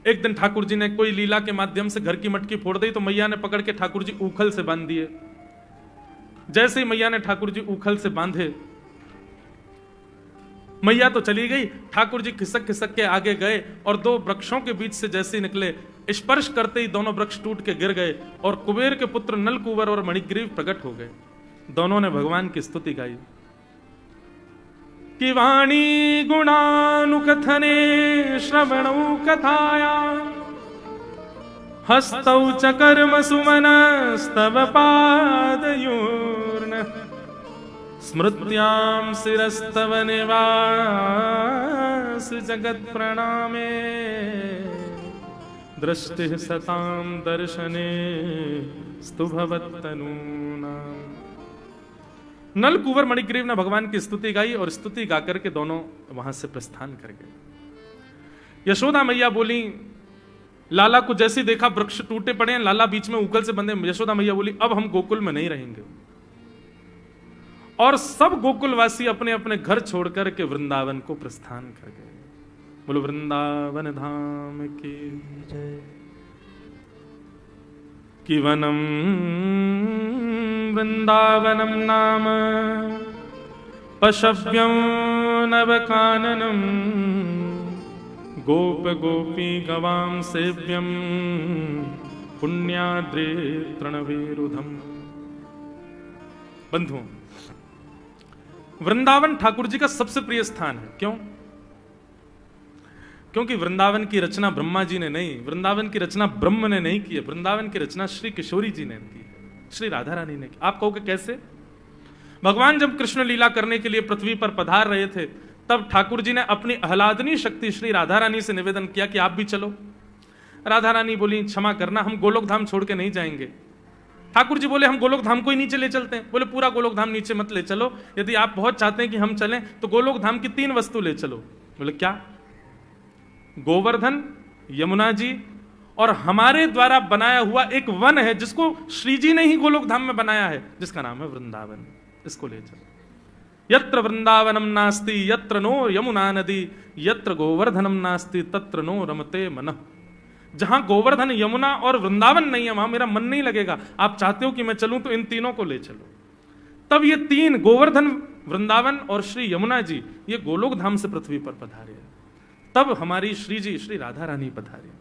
एक दिन ठाकुर जी ने कोई लीला के माध्यम से घर की मटकी फोड़ दी, तो मैया ने पकड़ के ठाकुर जी ऊखल से बांध दिए। जैसे ही मैया ने ठाकुर जी ऊखल से बांधे, मैया तो चली गई, ठाकुर जी खिसक खिसक के आगे गए और 2 वृक्षों के बीच से जैसे ही निकले, स्पर्श करते ही दोनों वृक्ष टूट के गिर गए और कुबेर के पुत्र नलकुबर और मणिग्रीव प्रकट हो गए। दोनों ने भगवान की स्तुति गाई कि वाणी गुणानुकथने श्रवणौ कथाया हस्तौ च कर्म सुमनस्तव पादयोर्न स्मृत्यां शिरस्तव निवास जगत प्रणामे दृष्टि सतां दर्शने स्तु भवत्तनूनाम्। नल कुंवर मणिग्रीव ने भगवान की स्तुति गाई और स्तुति गाकर के दोनों वहां से प्रस्थान कर गए। यशोदा मैया बोली, लाला को जैसे देखा वृक्ष टूटे पड़े हैं, लाला बीच में ऊखल से बंधे। यशोदा मैया बोली अब हम गोकुल में नहीं रहेंगे। और सब गोकुलवासी अपने अपने घर छोड़कर के वृंदावन को प्रस्थान कर गए। बोलो वृंदावन धाम की जय। कि वनम वृंदावनम नाम पशव्यं नवकाननम गोप गोपी गवां सेव्यं पुण्याद्रे तृणवीरुधम। बंधुओं, वृंदावन ठाकुर जी का सबसे प्रिय स्थान है। क्यों? क्योंकि वृंदावन की रचना ब्रह्मा जी ने नहीं, वृंदावन की रचना ब्रह्म ने नहीं की है, वृंदावन की रचना श्री किशोरी जी ने की है, श्री राधा रानी ने की। आप कहोगे कैसे? भगवान जब कृष्ण लीला करने के लिए पृथ्वी पर पधार रहे थे, तब ठाकुर जी ने अपनी आह्लादनी शक्ति श्री राधा रानी से निवेदन किया कि आप भी चलो। राधा रानी बोली क्षमा करना, हम गोलोक धाम छोड़ के नहीं जाएंगे। ठाकुर जी बोले हम गोलोक धाम को ही नीचे ले चलते हैं। बोले पूरा गोलोक धाम नीचे मत ले चलो, यदि आप बहुत चाहते हैं कि हम चलें तो गोलोक धाम की 3 वस्तु ले चलो। बोले क्या? गोवर्धन, यमुना जी और हमारे द्वारा बनाया हुआ एक वन है जिसको श्री जी ने ही गोलोक धाम में बनाया है, जिसका नाम है वृंदावन। इसको ले चलो। यत्र वृंदावनम नास्ति यत्र नो यमुना नदी, यत्र गोवर्धनम नास्ति तत्र नो रमते मनः। जहां गोवर्धन, यमुना और वृंदावन नहीं है वहां मेरा मन नहीं लगेगा। आप चाहते हो कि मैं चलूं तो इन तीनों को ले चलो। तब ये तीन, गोवर्धन, वृंदावन और श्री यमुना जी, ये गोलोक धाम से पृथ्वी पर पधारे। तब हमारी श्री जी, श्री राधा रानी पधारे।